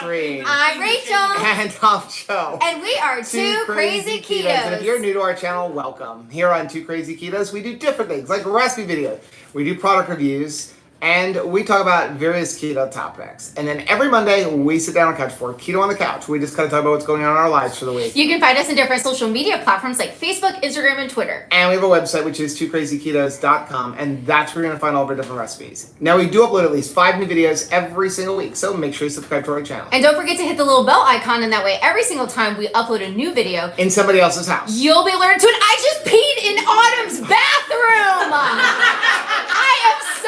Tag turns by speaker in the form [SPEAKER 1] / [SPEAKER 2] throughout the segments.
[SPEAKER 1] Rinds.
[SPEAKER 2] I'm Rachel.
[SPEAKER 1] And I'm Joe.
[SPEAKER 2] And we are Two Crazy Ketos.
[SPEAKER 1] And if you're new to our channel, welcome. Here on Two Crazy Ketos, we do different things like recipe videos. We do product reviews. And we talk about various keto topics. And then every Monday, we sit down on the couch for Keto on the Couch. We just kind of talk about what's going on in our lives for the week.
[SPEAKER 2] You can find us in different social media platforms like Facebook, Instagram, and Twitter.
[SPEAKER 1] And we have a website, which is twocrazyketos.com. And that's where you're going to find all of our different recipes. Now, we do upload at least 5 new videos every single week. So make sure you subscribe to our channel.
[SPEAKER 2] And don't forget to hit the little bell icon. And that way, every single time we upload a new video
[SPEAKER 1] in somebody else's house,
[SPEAKER 2] you'll be alerted to it. I just peed in Autumn's bathroom. I am so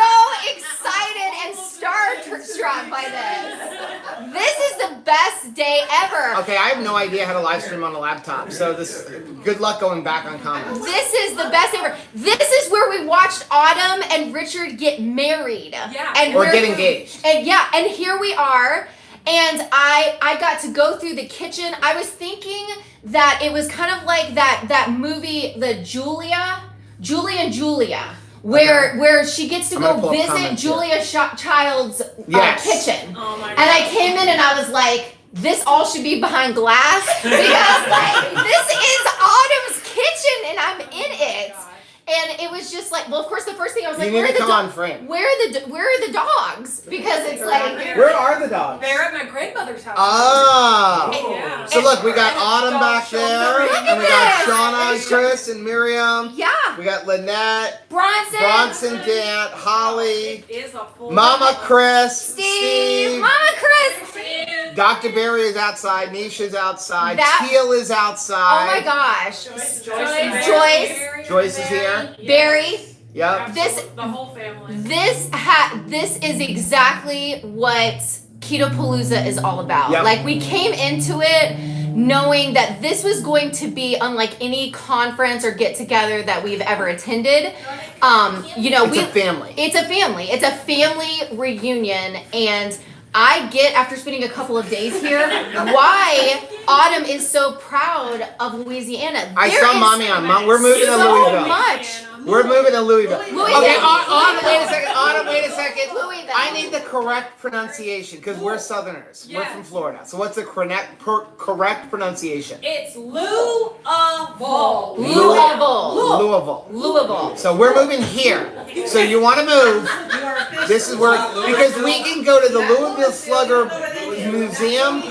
[SPEAKER 2] excited and starstruck by this. This is the best day ever.
[SPEAKER 1] Okay, I have no idea how to live stream on a laptop, so good luck going back on comments.
[SPEAKER 2] This is the best ever. This is where we watched Autumn and Richard get married.
[SPEAKER 3] Yeah.
[SPEAKER 2] And
[SPEAKER 1] or get engaged.
[SPEAKER 2] And here we are. And I got to go through the kitchen. I was thinking that it was kind of like that movie, the Julia and Julia. Where she gets to go visit Julia Child's kitchen.
[SPEAKER 3] Oh my God.
[SPEAKER 2] And I came in and I was like, this all should be behind glass because like this is Autumn's kitchen and I'm in it. And it was just like, well, of course, the first thing I was like, where are the dogs? Because it's like,
[SPEAKER 1] where are the dogs?
[SPEAKER 3] They're at my grandmother's house.
[SPEAKER 1] Oh.
[SPEAKER 3] Yeah.
[SPEAKER 1] So look, we got Autumn back there, and we got
[SPEAKER 2] this.
[SPEAKER 1] Shauna and Chris and Miriam.
[SPEAKER 2] Yeah.
[SPEAKER 1] We got Lynette,
[SPEAKER 2] Bronson,
[SPEAKER 1] Dant, Holly,
[SPEAKER 3] It is a full
[SPEAKER 1] Mama Chris,
[SPEAKER 2] Steve, Mama Chris.
[SPEAKER 1] Dr. Barry is outside, Nisha's outside, Teal is
[SPEAKER 2] Oh
[SPEAKER 1] outside.
[SPEAKER 2] my gosh.
[SPEAKER 1] Joyce is here.
[SPEAKER 2] Barry.
[SPEAKER 1] Yep.
[SPEAKER 3] The whole family.
[SPEAKER 2] This is exactly what Keto Pal Ouza is all about.
[SPEAKER 1] Yep.
[SPEAKER 2] Like we came into it knowing that this was going to be unlike any conference or get together that we've ever attended.
[SPEAKER 1] It's a family.
[SPEAKER 2] It's a family. It's a family reunion, and I get, after spending a couple of days here, why Autumn is so proud of Louisiana.
[SPEAKER 1] I saw Mommy on Mom. We're moving to Louisville.
[SPEAKER 2] Much.
[SPEAKER 1] We're moving to Louisville. Okay, Autumn, wait a second.
[SPEAKER 2] Louisville.
[SPEAKER 1] I need the correct pronunciation because we're Southerners.
[SPEAKER 3] Yeah.
[SPEAKER 1] We're from Florida. So what's the correct pronunciation?
[SPEAKER 3] It's Louisville.
[SPEAKER 2] Louisville.
[SPEAKER 1] So we're moving here. So you want to move. This is where, because we can go to the Louisville Slugger Museum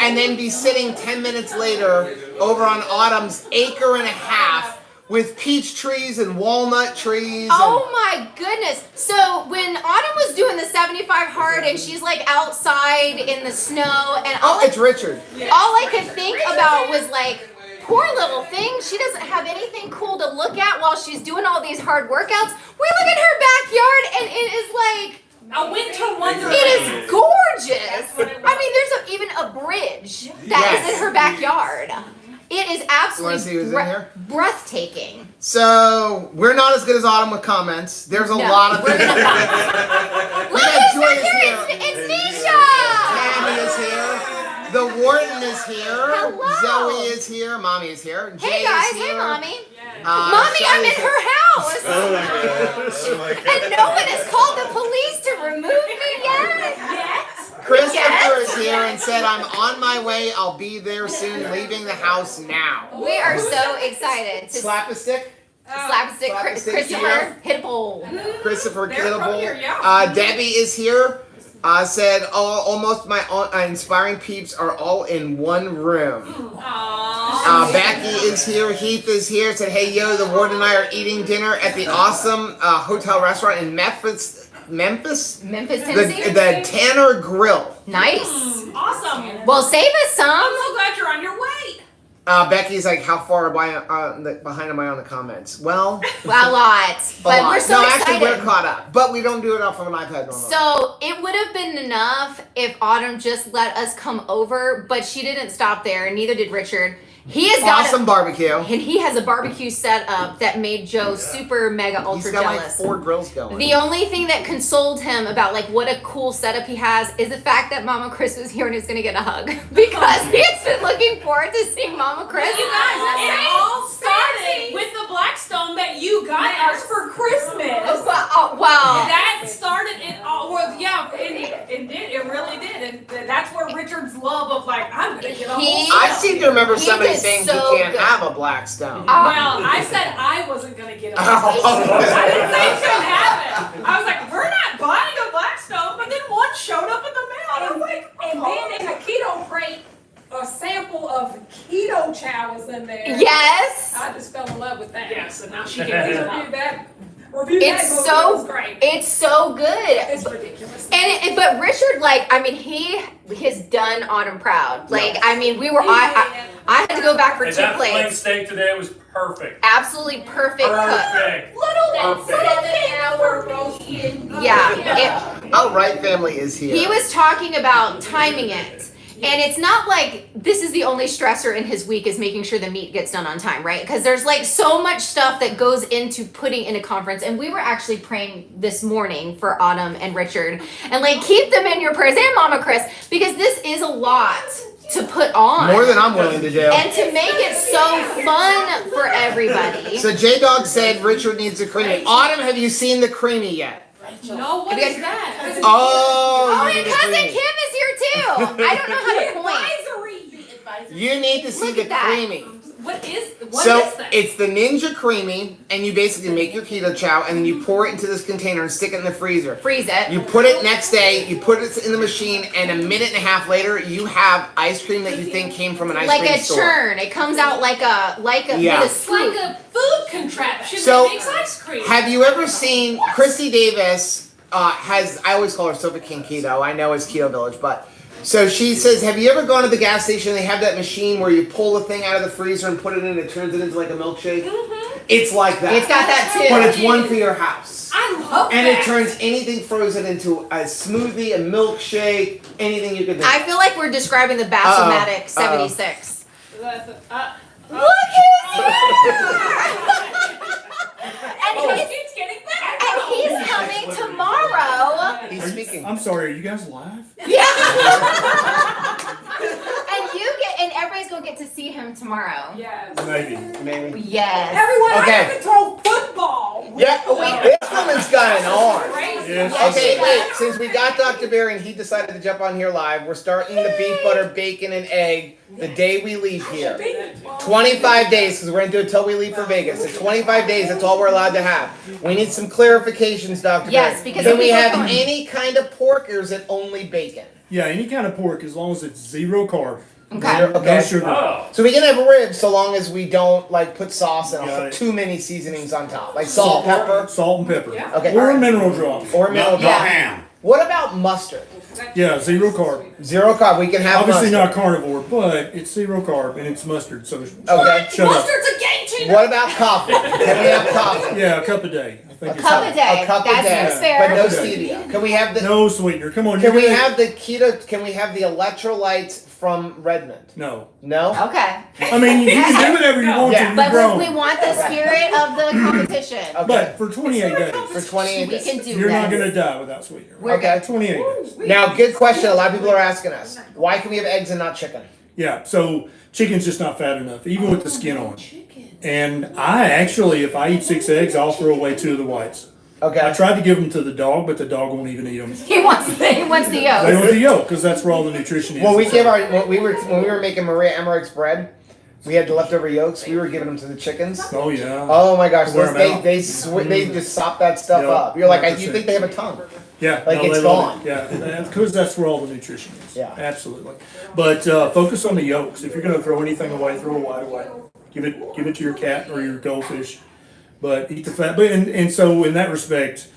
[SPEAKER 1] and then be sitting 10 minutes later over on Autumn's acre and a half with peach trees and walnut trees.
[SPEAKER 2] Oh my goodness. So when Autumn was doing the 75 hard and she's like outside in the snow and
[SPEAKER 1] it's Richard.
[SPEAKER 2] All I could think about was like, poor little thing. She doesn't have anything cool to look at while she's doing all these hard workouts. We look at her backyard and it is like
[SPEAKER 3] a winter wonderland.
[SPEAKER 2] it is gorgeous. I mean, there's even a bridge that is in her backyard. It is absolutely
[SPEAKER 1] see who's in here?
[SPEAKER 2] breathtaking.
[SPEAKER 1] So we're not as good as Autumn with comments. There's a lot of things.
[SPEAKER 2] Look who's back here! It's Nisha!
[SPEAKER 1] Tammy is here. The Warden is here.
[SPEAKER 2] Hello.
[SPEAKER 1] Zoe is here. Mommy is here. Jay
[SPEAKER 2] Hey guys,
[SPEAKER 1] is here.
[SPEAKER 2] hey Mommy.
[SPEAKER 1] Mommy,
[SPEAKER 2] I'm in her house.
[SPEAKER 4] Oh my God.
[SPEAKER 2] And no one has called the police to remove me yet.
[SPEAKER 1] Christopher is here and said, I'm on my way. I'll be there soon, leaving the house now.
[SPEAKER 2] We are so excited to
[SPEAKER 1] Slap a stick.
[SPEAKER 2] slap a stick.
[SPEAKER 1] Slap a stick
[SPEAKER 2] Christopher,
[SPEAKER 1] here.
[SPEAKER 2] hit a pole.
[SPEAKER 1] Christopher
[SPEAKER 3] They're from
[SPEAKER 1] Kittable.
[SPEAKER 3] here, yeah.
[SPEAKER 1] Debbie is here. Said, almost my inspiring peeps are all in one room. Becky is here. Heath is here. Said, hey, yo, the Warden and I are eating dinner at the awesome hotel restaurant in Memphis,
[SPEAKER 2] Tennessee.
[SPEAKER 1] the Tanner Grill.
[SPEAKER 2] Nice.
[SPEAKER 3] Awesome.
[SPEAKER 2] Well, save us some.
[SPEAKER 3] I'm so glad you're on your way.
[SPEAKER 1] Becky's like, how far behind am I on the comments? Well,
[SPEAKER 2] A lot. But we're so excited.
[SPEAKER 1] Actually, we're caught up. But we don't do it off of an iPad normally.
[SPEAKER 2] So it would have been enough if Autumn just let us come over, but she didn't stop there, and neither did Richard. He has got
[SPEAKER 1] awesome barbecue.
[SPEAKER 2] And he has a barbecue set up that made Joe super mega ultra
[SPEAKER 1] He's got
[SPEAKER 2] jealous.
[SPEAKER 1] like 4 grills going.
[SPEAKER 2] The only thing that consoled him about like what a cool setup he has is the fact that Mama Chris was here and he's gonna get a hug because he's been looking forward to seeing Mama Chris.
[SPEAKER 3] You guys, it all started with the Blackstone that you got us for Christmas.
[SPEAKER 2] Wow.
[SPEAKER 3] That started it all. Well, yeah, it really did. And that's where Richard's love of like, I'm going to get a whole
[SPEAKER 1] I seem to remember
[SPEAKER 2] He
[SPEAKER 1] somebody
[SPEAKER 2] did
[SPEAKER 1] saying
[SPEAKER 2] so
[SPEAKER 1] you can't
[SPEAKER 2] good.
[SPEAKER 1] have a Blackstone.
[SPEAKER 3] Well, I said I wasn't going to get a
[SPEAKER 1] Oh.
[SPEAKER 3] Blackstone. I didn't say you couldn't have it. I was like, we're not buying a Blackstone. But then one showed up in the mail. And I was like,
[SPEAKER 5] And then in a keto crate, a sample of keto chow was in there.
[SPEAKER 2] Yes.
[SPEAKER 5] I just fell in love with that.
[SPEAKER 3] yeah, so now she
[SPEAKER 5] We
[SPEAKER 3] can use it.
[SPEAKER 5] reviewed that. Reviewed
[SPEAKER 2] It's
[SPEAKER 5] that
[SPEAKER 2] so-
[SPEAKER 5] movie. It was great.
[SPEAKER 2] It's so good.
[SPEAKER 5] It's ridiculous.
[SPEAKER 2] But Richard, like, I mean, he has done Autumn proud. Like, I mean, I had to go back for
[SPEAKER 6] And
[SPEAKER 2] 2
[SPEAKER 6] that flame
[SPEAKER 2] plates.
[SPEAKER 6] steak today was perfect.
[SPEAKER 2] Absolutely perfect cook.
[SPEAKER 6] Perfect.
[SPEAKER 5] Little
[SPEAKER 6] Perfect.
[SPEAKER 5] 7-hour roasting.
[SPEAKER 2] Yeah.
[SPEAKER 1] All right, family is here.
[SPEAKER 2] He was talking about timing it. And it's not like this is the only stressor in his week is making sure the meat gets done on time, right? Because there's like so much stuff that goes into putting in a conference. And we were actually praying this morning for Autumn and Richard. And like keep them in your prayers and Mama Chris, because this is a lot to put on.
[SPEAKER 1] More than I'm willing to do.
[SPEAKER 2] And to make it so fun for everybody.
[SPEAKER 1] So J-Dog said Richard needs a creamy. Autumn, have you seen the creamy yet?
[SPEAKER 3] No, what is that?
[SPEAKER 1] Oh,
[SPEAKER 2] Oh,
[SPEAKER 1] you
[SPEAKER 2] and
[SPEAKER 1] need a
[SPEAKER 2] cousin
[SPEAKER 1] creamy.
[SPEAKER 2] Kim is here too. I don't know how to point.
[SPEAKER 1] You need to see
[SPEAKER 2] Look
[SPEAKER 1] the
[SPEAKER 2] at that.
[SPEAKER 1] creamy.
[SPEAKER 3] What is
[SPEAKER 1] So
[SPEAKER 3] that?
[SPEAKER 1] it's the Ninja Creamy, and you basically make your keto chow, and then you pour it into this container and stick it in the freezer.
[SPEAKER 2] Freeze it.
[SPEAKER 1] You put it next day, you put it in the machine, and a minute and a half later, you have ice cream that you think came from an ice
[SPEAKER 2] Like
[SPEAKER 1] cream
[SPEAKER 2] a
[SPEAKER 1] store.
[SPEAKER 2] churn. It comes out like a
[SPEAKER 1] Yeah.
[SPEAKER 2] with a
[SPEAKER 3] It's like
[SPEAKER 2] scoop.
[SPEAKER 3] a food contraption
[SPEAKER 1] So,
[SPEAKER 3] that makes ice cream.
[SPEAKER 1] Have you ever seen Christy Davis? I always call her Sofa King Keto. I know it's Keto Village, but so she says, have you ever gone to the gas station? They have that machine where you pull the thing out of the freezer and put it in, and it turns it into like a milkshake.
[SPEAKER 3] Mm-hmm.
[SPEAKER 1] It's like that.
[SPEAKER 2] It's got that too.
[SPEAKER 1] But it's one for your house.
[SPEAKER 3] I love
[SPEAKER 1] And
[SPEAKER 3] that.
[SPEAKER 1] it turns anything frozen into a smoothie, a milkshake, anything you could think.
[SPEAKER 2] I feel like we're describing the Bassomatic 76. Look
[SPEAKER 3] Oh,
[SPEAKER 2] and
[SPEAKER 3] it
[SPEAKER 2] he's
[SPEAKER 3] keeps getting better.
[SPEAKER 2] and he's coming tomorrow.
[SPEAKER 1] He's speaking.
[SPEAKER 7] I'm sorry, are you guys live?
[SPEAKER 2] Yeah. and everybody's gonna get to see him tomorrow.
[SPEAKER 5] Yes.
[SPEAKER 1] Maybe.
[SPEAKER 2] Yes.
[SPEAKER 5] Everyone, I
[SPEAKER 1] Okay.
[SPEAKER 5] can throw football.
[SPEAKER 1] Yeah, this woman's got an arm.
[SPEAKER 3] Crazy.
[SPEAKER 7] Yes.
[SPEAKER 1] Okay, wait, since we got Dr. Barry and he decided to jump on here live, we're starting the beef, butter, bacon, and egg the day we leave here. 25 days, because we're going to do it till we leave for Vegas. So 25 days, that's all we're allowed to have. We need some clarifications, Dr.
[SPEAKER 2] Yes,
[SPEAKER 1] Barry.
[SPEAKER 2] because
[SPEAKER 1] Can we
[SPEAKER 2] people
[SPEAKER 1] have
[SPEAKER 2] are going-
[SPEAKER 1] any kind of pork, or is it only bacon?
[SPEAKER 7] Yeah, any kind of pork as long as it's 0 carb.
[SPEAKER 2] Okay.
[SPEAKER 7] No
[SPEAKER 1] Okay.
[SPEAKER 7] sugar.
[SPEAKER 6] Oh.
[SPEAKER 1] So we can have ribs so long as we don't like put sauce and
[SPEAKER 7] Got it.
[SPEAKER 1] too many seasonings on top, like salt, pepper,
[SPEAKER 7] Salt and pepper.
[SPEAKER 3] Yeah.
[SPEAKER 1] Okay.
[SPEAKER 7] Or a mineral drop.
[SPEAKER 1] or mineral.
[SPEAKER 2] Yeah.
[SPEAKER 4] ham.
[SPEAKER 1] What about mustard?
[SPEAKER 7] Yeah, 0 carb.
[SPEAKER 1] 0 carb. We can have
[SPEAKER 7] Obviously
[SPEAKER 1] mustard.
[SPEAKER 7] not carnivore, but it's 0 carb and it's mustard, so
[SPEAKER 1] Okay.
[SPEAKER 7] shut up.
[SPEAKER 3] Mustard's a game changer.
[SPEAKER 1] What about coffee? Can we have coffee?
[SPEAKER 7] Yeah, a cup a day. I think
[SPEAKER 1] A
[SPEAKER 7] it's
[SPEAKER 2] Cup a day.
[SPEAKER 1] A cup a
[SPEAKER 2] That
[SPEAKER 1] day.
[SPEAKER 2] seems fair.
[SPEAKER 1] But no
[SPEAKER 7] Okay.
[SPEAKER 1] stevia. Can we have the?
[SPEAKER 7] no sweetener. Come on,
[SPEAKER 1] Can we
[SPEAKER 7] you're gonna-
[SPEAKER 1] have the keto? Can we have the electrolytes from Redmond?
[SPEAKER 7] No.
[SPEAKER 1] No.
[SPEAKER 2] Okay.
[SPEAKER 7] I mean, you can do whatever you want
[SPEAKER 1] Yeah.
[SPEAKER 7] to. You're
[SPEAKER 2] But
[SPEAKER 7] grown.
[SPEAKER 2] we want the spirit of the competition.
[SPEAKER 1] Okay.
[SPEAKER 7] But for 28 days,
[SPEAKER 1] For 28
[SPEAKER 2] We
[SPEAKER 1] days.
[SPEAKER 2] can do
[SPEAKER 7] you're
[SPEAKER 2] that.
[SPEAKER 7] not going to die without sweetener.
[SPEAKER 2] We're
[SPEAKER 1] Okay.
[SPEAKER 7] 28 days.
[SPEAKER 1] Now, good question. A lot of people are asking us, why can we have eggs and not chicken?
[SPEAKER 7] Yeah, so chicken's just not fat enough, even with the skin on. And I actually, if I eat 6 eggs, I'll throw away 2 of the whites. I
[SPEAKER 1] Okay.
[SPEAKER 7] tried to give them to the dog, but the dog won't even eat them.
[SPEAKER 2] He wants the
[SPEAKER 7] They
[SPEAKER 2] yolk.
[SPEAKER 7] want the yolk because that's where all the nutrition is.
[SPEAKER 1] Well, we give our when we were making Maria Emmerich's bread, we had the leftover yolks. We were giving them to the chickens.
[SPEAKER 7] Oh yeah.
[SPEAKER 1] Oh my gosh,
[SPEAKER 7] Wear 'em out.
[SPEAKER 1] they just sop that stuff
[SPEAKER 7] Yeah,
[SPEAKER 1] up. You're like, you
[SPEAKER 7] 100%.
[SPEAKER 1] think they have a tongue?
[SPEAKER 7] Yeah,
[SPEAKER 1] Like,
[SPEAKER 7] no,
[SPEAKER 1] it's
[SPEAKER 7] they love
[SPEAKER 1] gone.
[SPEAKER 7] it. Yeah, because that's where all the nutrition is.
[SPEAKER 1] Yeah.
[SPEAKER 7] Absolutely. But focus on the yolks. If you're going to throw anything away, throw a white away. Give it to your cat or your goldfish. But eat the fat. But and so in that respect,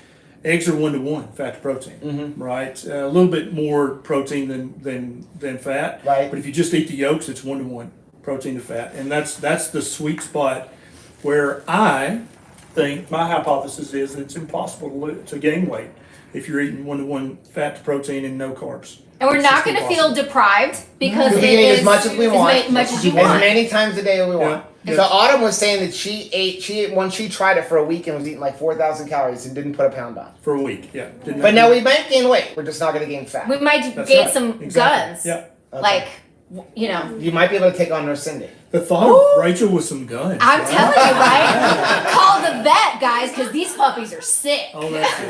[SPEAKER 7] eggs are 1-to-1 fat to protein.
[SPEAKER 1] Mm-hmm.
[SPEAKER 7] Right. A little bit more protein than fat.
[SPEAKER 1] Right.
[SPEAKER 7] But if you just eat the yolks, it's 1-to-1 protein to fat, and that's the sweet spot where I think my hypothesis is that it's impossible to gain weight if you're eating 1-to-1 fat to protein and no carbs.
[SPEAKER 2] And we're
[SPEAKER 7] It's
[SPEAKER 2] not
[SPEAKER 7] just
[SPEAKER 2] going to
[SPEAKER 7] impossible.
[SPEAKER 2] feel deprived because
[SPEAKER 1] We
[SPEAKER 2] it
[SPEAKER 1] can eat
[SPEAKER 2] is
[SPEAKER 1] as much as we want.
[SPEAKER 2] much as you
[SPEAKER 1] As
[SPEAKER 2] want.
[SPEAKER 1] many times a day as we want.
[SPEAKER 7] Yeah.
[SPEAKER 1] So Autumn was saying that she ate when she tried it for a week and was eating like 4,000 calories and didn't put a pound on.
[SPEAKER 7] For a week, yeah.
[SPEAKER 1] But now we might gain weight. We're just not going to gain fat.
[SPEAKER 2] We might
[SPEAKER 7] That's
[SPEAKER 2] gain
[SPEAKER 7] right.
[SPEAKER 2] some
[SPEAKER 7] Exactly.
[SPEAKER 2] guns.
[SPEAKER 7] Yeah.
[SPEAKER 1] Okay.
[SPEAKER 2] Like you know.
[SPEAKER 1] You might be able to take on Nurse Cindy.
[SPEAKER 7] The thought of Rachel with some guns.
[SPEAKER 2] I'm
[SPEAKER 7] right?
[SPEAKER 2] telling you, right? Call the vet, guys, because these puppies are sick.
[SPEAKER 7] Oh, that's it.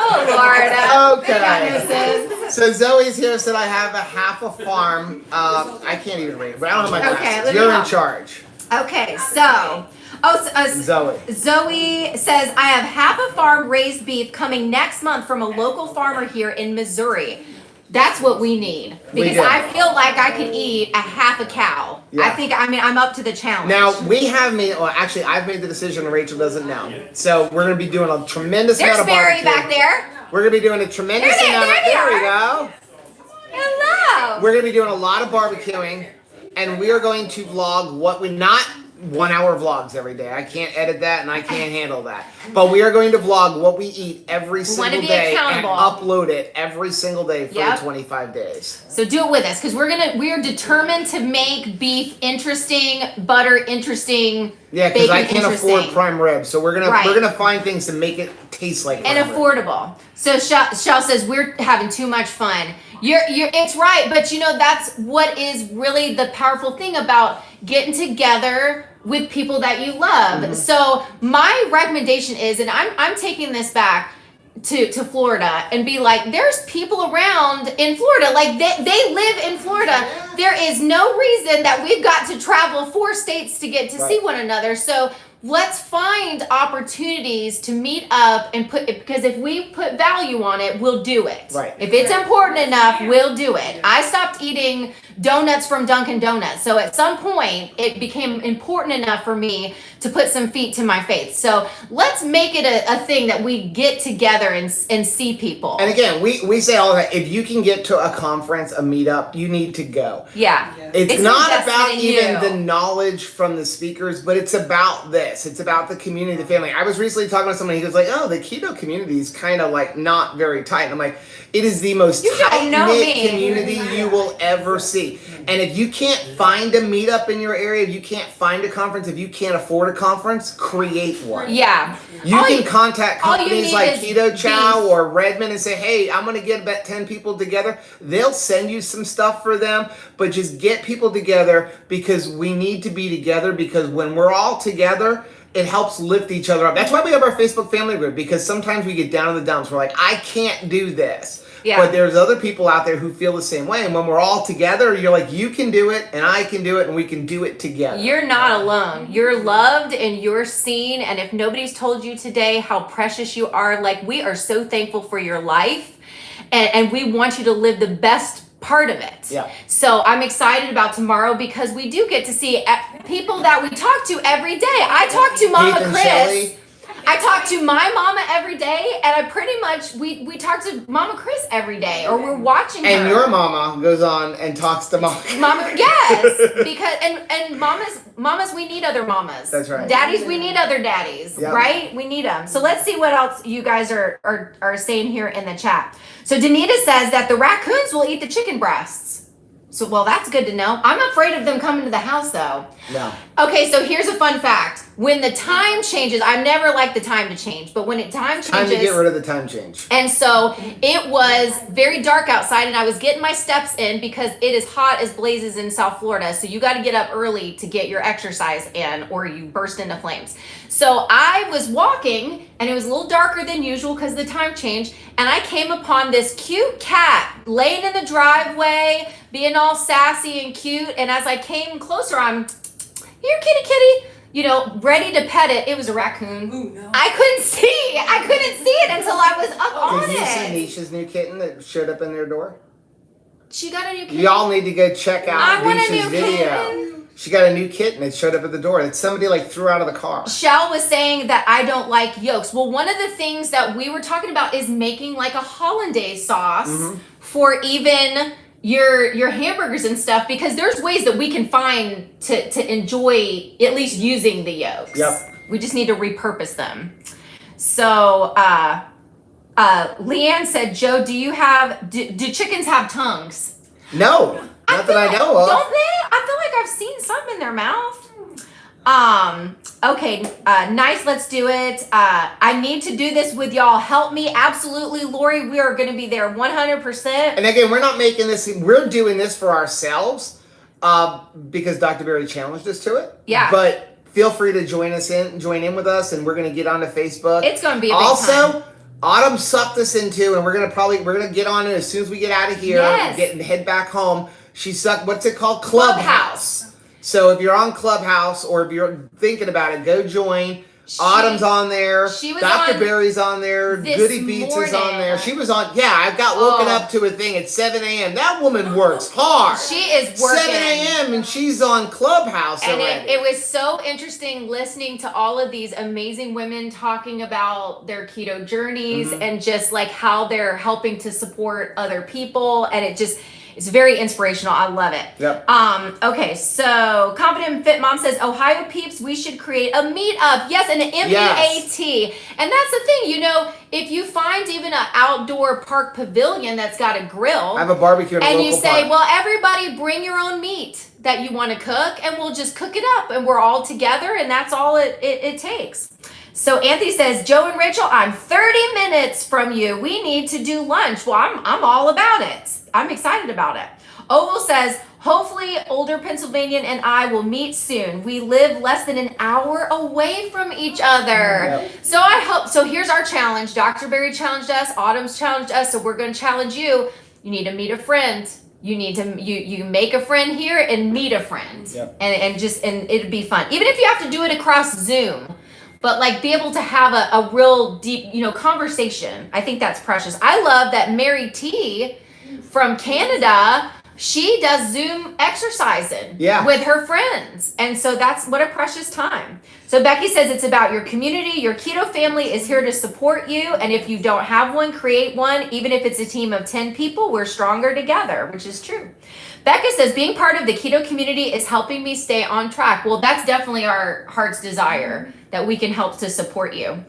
[SPEAKER 2] Oh, Lord.
[SPEAKER 1] Okay. So Zoe's here, said I have a half a farm. I can't even read it, but I don't have my
[SPEAKER 2] Okay,
[SPEAKER 1] glasses.
[SPEAKER 2] let me
[SPEAKER 1] You're in
[SPEAKER 2] help.
[SPEAKER 1] charge.
[SPEAKER 2] Okay, so.
[SPEAKER 1] Zoe.
[SPEAKER 2] Zoe says, I have half a farm raised beef coming next month from a local farmer here in Missouri. That's what we need. Because
[SPEAKER 1] do.
[SPEAKER 2] I feel like I could eat a half a cow.
[SPEAKER 1] Yeah.
[SPEAKER 2] I'm up to the challenge.
[SPEAKER 1] Now, we have made, well, actually, I've made the decision, and Rachel doesn't know. So we're going to be doing a tremendous
[SPEAKER 2] There's
[SPEAKER 1] amount of
[SPEAKER 2] Barry
[SPEAKER 1] barbecue.
[SPEAKER 2] back there.
[SPEAKER 1] We're going to be doing a tremendous
[SPEAKER 2] There they-
[SPEAKER 1] amount of,
[SPEAKER 2] there they
[SPEAKER 1] there we
[SPEAKER 2] are.
[SPEAKER 1] go.
[SPEAKER 2] Hello.
[SPEAKER 1] We're going to be doing a lot of barbecuing, and we are going to vlog what we, not 1 hour vlogs every day. I can't edit that, and I can't handle that. But we are going to vlog what we eat every single
[SPEAKER 2] be
[SPEAKER 1] day and
[SPEAKER 2] accountable.
[SPEAKER 1] upload it every single day for
[SPEAKER 2] Yep.
[SPEAKER 1] the 25 days.
[SPEAKER 2] So do it with us, because we are determined to make beef interesting, butter interesting,
[SPEAKER 1] Yeah, because I
[SPEAKER 2] bacon
[SPEAKER 1] can't afford
[SPEAKER 2] interesting.
[SPEAKER 1] prime rib, so we're
[SPEAKER 2] Right.
[SPEAKER 1] gonna find things to make it taste like
[SPEAKER 2] and
[SPEAKER 1] prime rib.
[SPEAKER 2] affordable. So Shell says we're having too much fun. It's right, but that's what is really the powerful thing about getting together with people that you love.
[SPEAKER 1] Mm-hmm.
[SPEAKER 2] So my recommendation is, and I'm taking this back to Florida and be like, there's people around in Florida, like they live in Florida. There is no reason that we've got to travel 4 states to get to see one another. So let's find opportunities to meet up and because if we put value on it, we'll do it.
[SPEAKER 1] Right.
[SPEAKER 2] If it's important enough, we'll do it. I stopped eating donuts from Dunkin' Donuts. So at some point, it became important enough for me to put some feet to my faith. So let's make it a thing that we get together and see people.
[SPEAKER 1] And again, we say all that. If you can get to a conference, a meetup, you need to go.
[SPEAKER 2] Yeah.
[SPEAKER 1] It's
[SPEAKER 2] an
[SPEAKER 1] not
[SPEAKER 2] investment
[SPEAKER 1] about
[SPEAKER 2] in
[SPEAKER 1] even
[SPEAKER 2] you.
[SPEAKER 1] the knowledge from the speakers, but it's about this. It's about the community, the family. I was recently talking to someone, he was like, oh, the keto community is kind of like not very tight. And I'm like, it is the most
[SPEAKER 2] You don't know
[SPEAKER 1] tight-knit
[SPEAKER 2] me.
[SPEAKER 1] community you will ever see. And if you can't find a meetup in your area, if you can't find a conference, if you can't afford a conference, create one.
[SPEAKER 2] Yeah.
[SPEAKER 1] You
[SPEAKER 2] All
[SPEAKER 1] can contact
[SPEAKER 2] all you
[SPEAKER 1] companies
[SPEAKER 2] need
[SPEAKER 1] like
[SPEAKER 2] is
[SPEAKER 1] Keto Chow
[SPEAKER 2] beef.
[SPEAKER 1] or Redmond and say, hey, I'm going to get about 10 people together. They'll send you some stuff for them, but just get people together because we need to be together, because when we're all together, it helps lift each other up. That's why we have our Facebook family group, because sometimes we get down in the dumps. We're like, I can't do this.
[SPEAKER 2] Yeah.
[SPEAKER 1] But there's other people out there who feel the same way. And when we're all together, you're like, you can do it and I can do it and we can do it together.
[SPEAKER 2] You're not alone. You're loved and you're seen. And if nobody's told you today how precious you are, like, we are so thankful for your life. And we want you to live the best part of it.
[SPEAKER 1] Yeah.
[SPEAKER 2] So I'm excited about tomorrow because we do get to see people that we talk to every day. I talk to Mama
[SPEAKER 1] Keith and
[SPEAKER 2] Chris.
[SPEAKER 1] Shelley.
[SPEAKER 2] I talk to my mama every day, and I pretty much we talk to Mama Chris every day, or we're watching her.
[SPEAKER 1] And your mama goes on and talks to Mama.
[SPEAKER 2] Mama, yes, because and mamas, we need other mamas.
[SPEAKER 1] That's right.
[SPEAKER 2] Daddies, we need other daddies,
[SPEAKER 1] Yep.
[SPEAKER 2] right? We need them. So let's see what else you guys are saying here in the chat. So Danita says that the raccoons will eat the chicken breasts. So, well, that's good to know. I'm afraid of them coming to the house, though.
[SPEAKER 1] No.
[SPEAKER 2] Okay, so here's a fun fact. When the time changes, I've never liked the time to change, but when time changes...
[SPEAKER 1] Time to get rid of the time change.
[SPEAKER 2] And so it was very dark outside, and I was getting my steps in because it is hot as blazes in South Florida. So you got to get up early to get your exercise in, or you burst into flames. So I was walking, and it was a little darker than usual because the time changed. And I came upon this cute cat laying in the driveway, being all sassy and cute. And as I came closer, I'm, here, kitty, kitty. You know, ready to pet it. It was a raccoon.
[SPEAKER 5] Ooh, no.
[SPEAKER 2] I couldn't see it until I was up on
[SPEAKER 1] Did you see
[SPEAKER 2] it.
[SPEAKER 1] Nisha's new kitten that showed up in their door?
[SPEAKER 2] She got a new kitten.
[SPEAKER 1] Y'all need to go check out
[SPEAKER 2] I want a
[SPEAKER 1] Nisha's
[SPEAKER 2] new
[SPEAKER 1] video.
[SPEAKER 2] kitten.
[SPEAKER 1] She got a new kitten that showed up at the door that somebody like threw out of the car.
[SPEAKER 2] Shell was saying that I don't like yolks. Well, one of the things that we were talking about is making like a hollandaise sauce for even your hamburgers and stuff, because there's ways that we can find to enjoy at least using the yolks.
[SPEAKER 1] Yep.
[SPEAKER 2] We just need to repurpose them. So Leanne said, Joe, do chickens have tongues?
[SPEAKER 1] No, not that I know of.
[SPEAKER 2] Don't they? I feel like I've seen some in their mouth. Okay, nice, let's do it. I need to do this with y'all. Help me. Absolutely, Lori, we are going to be there 100%.
[SPEAKER 1] And again, we're not making this, we're doing this for ourselves because Dr. Berry challenged us to it.
[SPEAKER 2] Yeah.
[SPEAKER 1] But feel free to join in with us, and we're going to get onto Facebook.
[SPEAKER 2] It's going to be a big
[SPEAKER 1] also,
[SPEAKER 2] time.
[SPEAKER 1] Autumn sucked us into, and we're gonna get on it as soon as we get out of here
[SPEAKER 2] Yes.
[SPEAKER 1] and head back home. She sucked, what's it called? Clubhouse. So if you're on Clubhouse or if you're thinking about it, go join. Autumn's on there.
[SPEAKER 2] She was
[SPEAKER 1] Dr.
[SPEAKER 2] on
[SPEAKER 1] Berry's on there.
[SPEAKER 2] this
[SPEAKER 1] Goody Beats is on
[SPEAKER 2] morning.
[SPEAKER 1] there. She was on. Yeah, I got woken up to a thing at 7 a.m. That woman works hard.
[SPEAKER 2] She is working.
[SPEAKER 1] 7 a.m. and she's on Clubhouse
[SPEAKER 2] And
[SPEAKER 1] already.
[SPEAKER 2] it was so interesting listening to all of these amazing women talking about their keto journeys and just like how they're helping to support other people. And it's very inspirational. I love it.
[SPEAKER 1] Yep.
[SPEAKER 2] Okay, so Confident and Fit Mom says, Ohio peeps, we should create a meetup. Yes, an MEAT.
[SPEAKER 1] Yes.
[SPEAKER 2] And that's the thing, if you find even an outdoor park pavilion that's got a grill.
[SPEAKER 1] I have a barbecue in a
[SPEAKER 2] and
[SPEAKER 1] local
[SPEAKER 2] you say,
[SPEAKER 1] park.
[SPEAKER 2] well, everybody bring your own meat that you want to cook, and we'll just cook it up, and we're all together, and that's all it takes. So Anthony says, Joe and Rachel, I'm 30 minutes from you. We need to do lunch. Well, I'm all about it. I'm excited about it. Oval says, hopefully older Pennsylvanian and I will meet soon. We live less than an hour away from each other. So I hope, so here's our challenge. Dr. Berry challenged us, Autumn's challenged us, so we're going to challenge you. You need to meet a friend. You need to, you make a friend here and meet a friend. And it'd be fun. Even if you have to do it across Zoom. But like be able to have a real deep, conversation. I think that's precious. I love that Mary T from Canada, she does Zoom exercising with her friends. And so that's what a precious time. So Becky says it's about your community. Your keto family is here to support you. And if you don't have one, create one. Even if it's a team of 10 people, we're stronger together, which is true. Becca says, being part of the keto community is helping me stay on track. Well, that's definitely our heart's desire, that we can help to support you.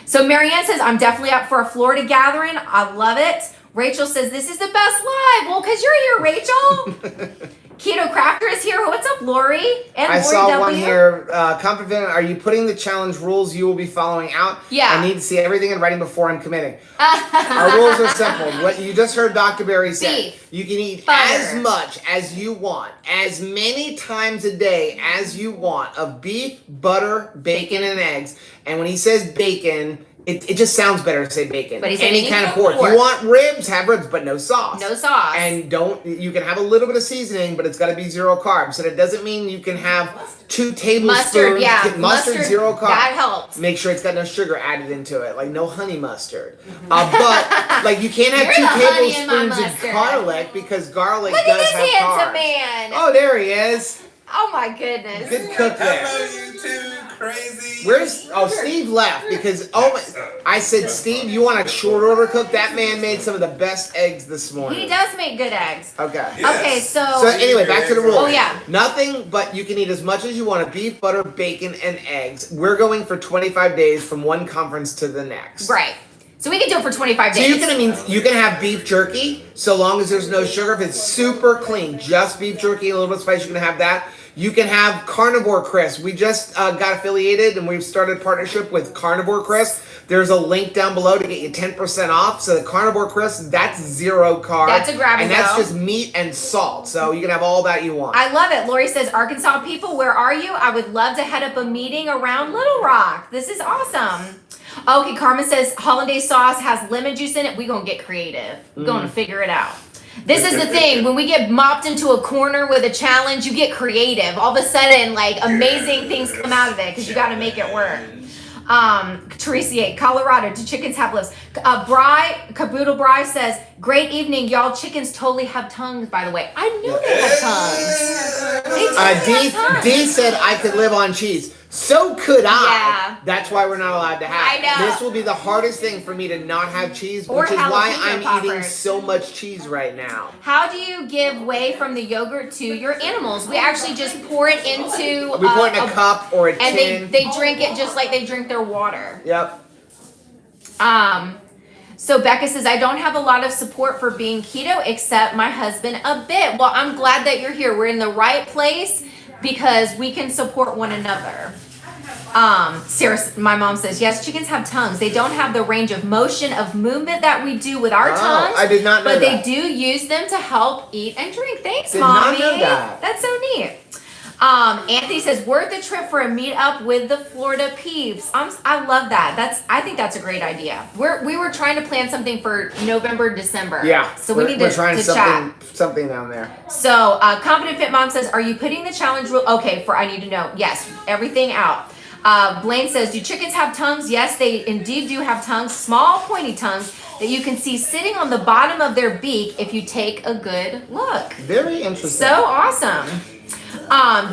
[SPEAKER 2] So Marianne says, I'm definitely up for a Florida gathering. I love it. Rachel says, this is the best live. Well, because you're here, Rachel. Keto Crafter is here. What's up, Lori? And
[SPEAKER 1] I
[SPEAKER 2] Lori
[SPEAKER 1] saw
[SPEAKER 2] W.
[SPEAKER 1] one here. Confident, are you putting the challenge rules you will be following out?
[SPEAKER 2] Yeah.
[SPEAKER 1] I need to see everything in writing before I'm committing. Our rules are simple. What you just heard Dr. Berry say.
[SPEAKER 2] Beef,
[SPEAKER 1] you can eat
[SPEAKER 2] butter,
[SPEAKER 1] as much as you want, as many times a day as you want of beef, butter, bacon, and eggs. And when he says bacon, it just sounds better to say bacon.
[SPEAKER 2] But he said
[SPEAKER 1] any kind of pork. You want ribs, have ribs, but no sauce.
[SPEAKER 2] No sauce.
[SPEAKER 1] And you can have a little bit of seasoning, but it's got to be 0 carbs. So that doesn't mean you can have 2 tablespoons.
[SPEAKER 2] Mustard, yeah.
[SPEAKER 1] Mustard, 0 carbs.
[SPEAKER 2] That helps.
[SPEAKER 1] Make sure it's got no sugar added into it, like no honey mustard. But like you can't have
[SPEAKER 2] You're
[SPEAKER 1] 2
[SPEAKER 2] the honey in my
[SPEAKER 1] tablespoons of
[SPEAKER 2] mustard.
[SPEAKER 1] garlic because garlic
[SPEAKER 2] Look at
[SPEAKER 1] does
[SPEAKER 2] this
[SPEAKER 1] have
[SPEAKER 2] handsome
[SPEAKER 1] carbs.
[SPEAKER 2] man.
[SPEAKER 1] Oh, there he is.
[SPEAKER 2] Oh my goodness.
[SPEAKER 1] Good cook
[SPEAKER 4] How
[SPEAKER 1] there.
[SPEAKER 4] about you two, crazy?
[SPEAKER 1] Steve left because I said, Steve, you want a short order cook? That man made some of the best eggs this morning.
[SPEAKER 2] He does make good eggs.
[SPEAKER 1] Okay.
[SPEAKER 4] Yes.
[SPEAKER 2] Okay, so
[SPEAKER 1] Anyway, back to the rules.
[SPEAKER 2] Oh, yeah.
[SPEAKER 1] Nothing but you can eat as much as you want of beef, butter, bacon, and eggs. We're going for 25 days from one conference to the next.
[SPEAKER 2] right. So we can do it for 25
[SPEAKER 1] So
[SPEAKER 2] days.
[SPEAKER 1] you can have beef jerky so long as there's no sugar. If it's super clean, just beef jerky, a little bit of spice, you can have that. You can have carnivore crisp. We just got affiliated and we've started a partnership with Carnivore Crisp. There's a link down below to get you 10% off. So the Carnivore Crisp, that's 0 carb.
[SPEAKER 2] That's a grab and
[SPEAKER 1] that's
[SPEAKER 2] go.
[SPEAKER 1] just meat and salt. So you can have all that you want.
[SPEAKER 2] I love it. Lori says, Arkansas people, where are you? I would love to head up a meeting around Little Rock. This is awesome. Okay, Carmen says, hollandaise sauce has lemon juice in it. We're going to get creative. We're going to figure it out. This is the thing. When we get mopped into a corner with a challenge, you get creative. All of a sudden, like, amazing things come out of it because you got to make it work. Teresa, Colorado, do chickens have lips? Caboodle Bry says, great evening, y'all. Chickens totally have tongues, by the way. I knew they have tongues. They totally have tongues.
[SPEAKER 1] D said I could live on cheese. So could I.
[SPEAKER 2] Yeah.
[SPEAKER 1] That's why we're not allowed to have it.
[SPEAKER 2] I know.
[SPEAKER 1] This will be the hardest thing for me to not have cheese,
[SPEAKER 2] Or
[SPEAKER 1] which is why
[SPEAKER 2] jalapeno
[SPEAKER 1] I'm
[SPEAKER 2] poppers.
[SPEAKER 1] eating so much cheese right now.
[SPEAKER 2] How do you give way from the yogurt to your animals? We actually just pour it into
[SPEAKER 1] We pour it in a cup or a
[SPEAKER 2] and
[SPEAKER 1] tin.
[SPEAKER 2] they drink it just like they drink their water.
[SPEAKER 1] Yep.
[SPEAKER 2] So Becca says, I don't have a lot of support for being keto except my husband a bit. Well, I'm glad that you're here. We're in the right place. because we can support one another. Sarah, my mom says, yes, chickens have tongues. They don't have the range of motion of movement that we do with our tongues.
[SPEAKER 1] I did not know
[SPEAKER 2] but
[SPEAKER 1] that.
[SPEAKER 2] they do use them to help eat and drink. Thanks,
[SPEAKER 1] Did
[SPEAKER 2] Mommy.
[SPEAKER 1] not know that.
[SPEAKER 2] That's so neat. Anthony says, worth the trip for a meetup with the Florida peeps. I love that. I think that's a great idea. We were trying to plan something for November, December.
[SPEAKER 1] Yeah.
[SPEAKER 2] So we need
[SPEAKER 1] we're
[SPEAKER 2] to
[SPEAKER 1] trying
[SPEAKER 2] chat.
[SPEAKER 1] something down there.
[SPEAKER 2] So, Confident Fit Mom says, are you putting the challenge rule? Okay, I need to know. Yes, everything out. Blaine says, do chickens have tongues? Yes, they indeed do have tongues, small pointy tongues that you can see sitting on the bottom of their beak if you take a good look.
[SPEAKER 1] Very interesting.
[SPEAKER 2] So awesome.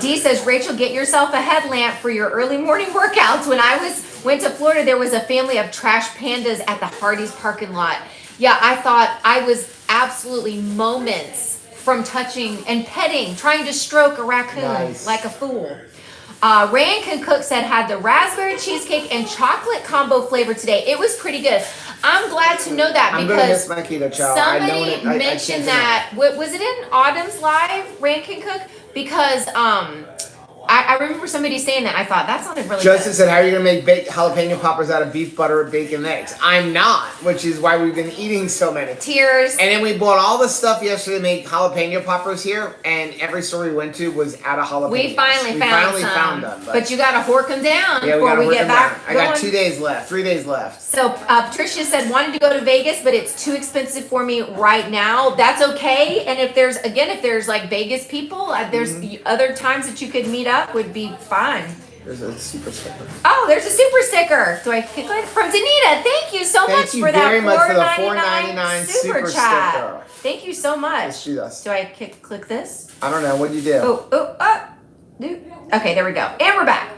[SPEAKER 2] Dee says, Rachel, get yourself a headlamp for your early morning workouts. When I went to Florida, there was a family of trash pandas at the Hardee's parking lot. Yeah, I thought I was absolutely moments from touching and petting, trying to stroke a raccoon like a fool. Rayan Can Cook said had the raspberry cheesecake and chocolate combo flavor today. It was pretty good. I'm glad to know that
[SPEAKER 1] I'm gonna miss
[SPEAKER 2] because
[SPEAKER 1] my keto chow.
[SPEAKER 2] somebody mentioned that. Was it in Autumn's live, Rayan Can Cook? Because I remember somebody saying that. I thought that sounded really
[SPEAKER 1] Justin
[SPEAKER 2] good.
[SPEAKER 1] said, how are you going to make jalapeno poppers out of beef, butter, bacon, and eggs? I'm not, which is why we've been eating so many.
[SPEAKER 2] Tears.
[SPEAKER 1] And then we bought all the stuff yesterday to make jalapeno poppers here, and every store we went to was out of jalapenos.
[SPEAKER 2] We finally found
[SPEAKER 1] them.
[SPEAKER 2] But you got to hork them down
[SPEAKER 1] Yeah,
[SPEAKER 2] before we get back.
[SPEAKER 1] I got 3 days left.
[SPEAKER 2] So Patricia said wanted to go to Vegas, but it's too expensive for me right now. That's okay. And if there's like Vegas people, there's other times that you could meet up would be fine.
[SPEAKER 1] There's a super sticker.
[SPEAKER 2] Oh, there's a super sticker. Do I click on it? From Danita. Thank you so much for that $4.99 super chat.
[SPEAKER 1] Sticker.
[SPEAKER 2] Thank you so much.
[SPEAKER 1] Let's do this.
[SPEAKER 2] Do I click this?
[SPEAKER 1] I don't know. What'd you do?
[SPEAKER 2] Okay, there we go. And we're back.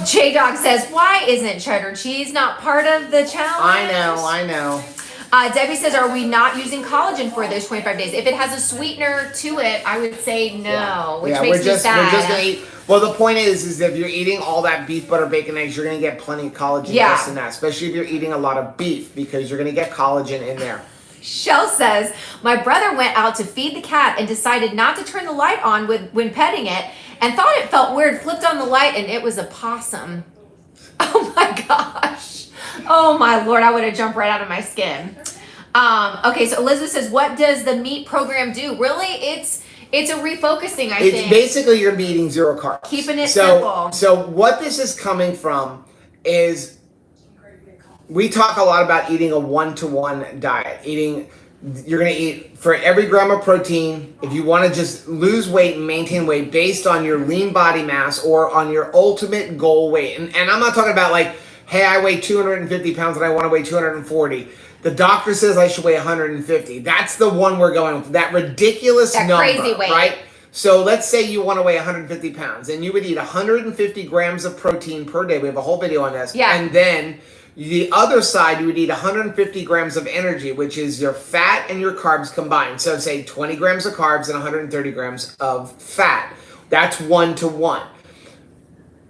[SPEAKER 2] J-Dog says, why isn't cheddar cheese not part of the challenge?
[SPEAKER 1] I know.
[SPEAKER 2] Debbie says, are we not using collagen for those 25 days? If it has a sweetener to it, I would say no, which makes me sad.
[SPEAKER 1] We're just gonna eat. Well, the point is if you're eating all that beef, butter, bacon, eggs, you're gonna get plenty of collagen just in that, especially if you're eating a lot of beef because you're gonna get collagen in there.
[SPEAKER 2] Shell says, my brother went out to feed the cat and decided not to turn the light on when petting it and thought it felt weird, flipped on the light, and it was a possum. Oh my gosh. Oh my Lord, I would have jumped right out of my skin. Okay, so Elizabeth says, what does the meat program do? Really, it's a refocusing, I think.
[SPEAKER 1] It's basically you're eating 0 carbs.
[SPEAKER 2] Keeping it simple.
[SPEAKER 1] So what this is coming from is we talk a lot about eating a 1-to-1 diet. You're going to eat for every gram of protein. If you want to just lose weight and maintain weight based on your lean body mass or on your ultimate goal weight. And I'm not talking about like, hey, I weigh 250 pounds and I want to weigh 240. The doctor says I should weigh 150. That's the one we're going with. That ridiculous number,
[SPEAKER 2] crazy weight.
[SPEAKER 1] Right? So let's say you want to weigh 150 pounds and you would eat 150 grams of protein per day. We have a whole video on this.
[SPEAKER 2] Yeah.
[SPEAKER 1] And then the other side, you would eat 150 grams of energy, which is your fat and your carbs combined. So say 20 grams of carbs and 130 grams of fat. That's 1-to-1.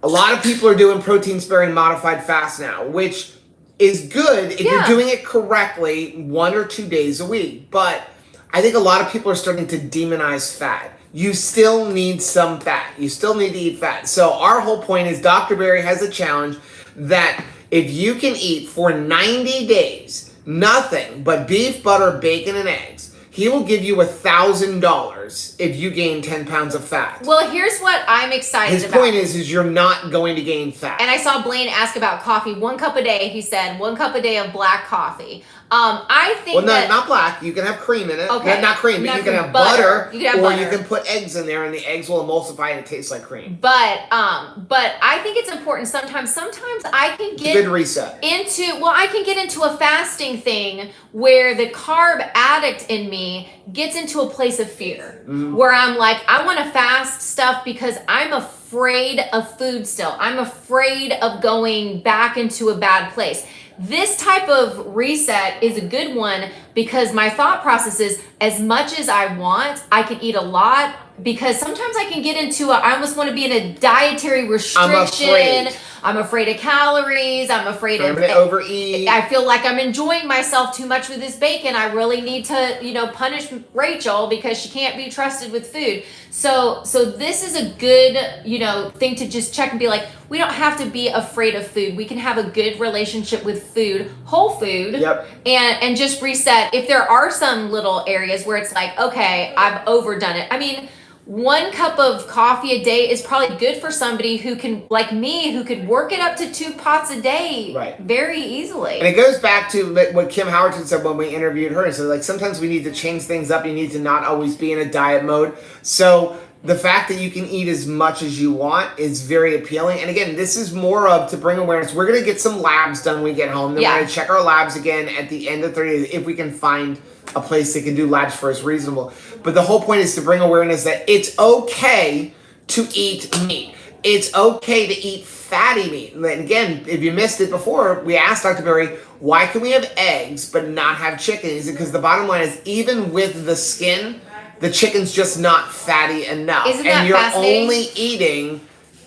[SPEAKER 1] A lot of people are doing protein sparing modified fast now, which is good if you're doing it correctly 1 or 2 days a week. But I think a lot of people are starting to demonize fat. You still need some fat. You still need to eat fat. So our whole point is Dr. Berry has a challenge that if you can eat for 90 days, nothing but beef, butter, bacon, and eggs, he will give you $1,000 if you gain 10 pounds of fat.
[SPEAKER 2] Well, here's what I'm excited
[SPEAKER 1] His
[SPEAKER 2] about.
[SPEAKER 1] point is you're not going to gain fat.
[SPEAKER 2] And I saw Blaine ask about coffee. 1 cup a day, he said. 1 cup a day of black coffee. I think
[SPEAKER 1] well, no,
[SPEAKER 2] that...
[SPEAKER 1] not black. You can have cream in it.
[SPEAKER 2] Okay.
[SPEAKER 1] Not cream, but you can have
[SPEAKER 2] butter.
[SPEAKER 1] butter.
[SPEAKER 2] You can have
[SPEAKER 1] or
[SPEAKER 2] butter.
[SPEAKER 1] you can put eggs in there and the eggs will emulsify and it tastes like cream.
[SPEAKER 2] But I think it's important sometimes I can get
[SPEAKER 1] Good reset.
[SPEAKER 2] I can get into a fasting thing where the carb addict in me gets into a place of fear where I'm like, I want to fast stuff because I'm afraid of food still. I'm afraid of going back into a bad place. This type of reset is a good one because my thought process is as much as I want, I can eat a lot because sometimes I can get into I almost want to be in a dietary restriction. I'm afraid of calories. I'm afraid
[SPEAKER 1] I'm
[SPEAKER 2] of
[SPEAKER 1] gonna overeat.
[SPEAKER 2] I feel like I'm enjoying myself too much with this bacon. I really need to, punish Rachel because she can't be trusted with food. So this is a good, thing to just check and be like, we don't have to be afraid of food. We can have a good relationship with food, whole food,
[SPEAKER 1] Yep.
[SPEAKER 2] and just reset. If there are some little areas where it's like, okay, I've overdone it. I mean, 1 cup of coffee a day is probably good for somebody who can, like me, who could work it up to 2 pots a day
[SPEAKER 1] Right.
[SPEAKER 2] very easily.
[SPEAKER 1] And it goes back to what Kim Howerton said when we interviewed her. So like sometimes we need to change things up. You need to not always be in a diet mode. So the fact that you can eat as much as you want is very appealing. And again, this is more of to bring awareness. We're going to get some labs done when we get home. Then we're going to check our labs again at the end of 30 days if we can find a place that can do labs for us reasonable. But the whole point is to bring awareness that it's okay to eat meat. It's okay to eat fatty meat. And again, if you missed it before, we asked Dr. Berry, why can we have eggs but not have chicken? Is it because the bottom line is even with the skin, the chicken's just not fatty enough.
[SPEAKER 2] Isn't that
[SPEAKER 1] and you're
[SPEAKER 2] fascinating?
[SPEAKER 1] only eating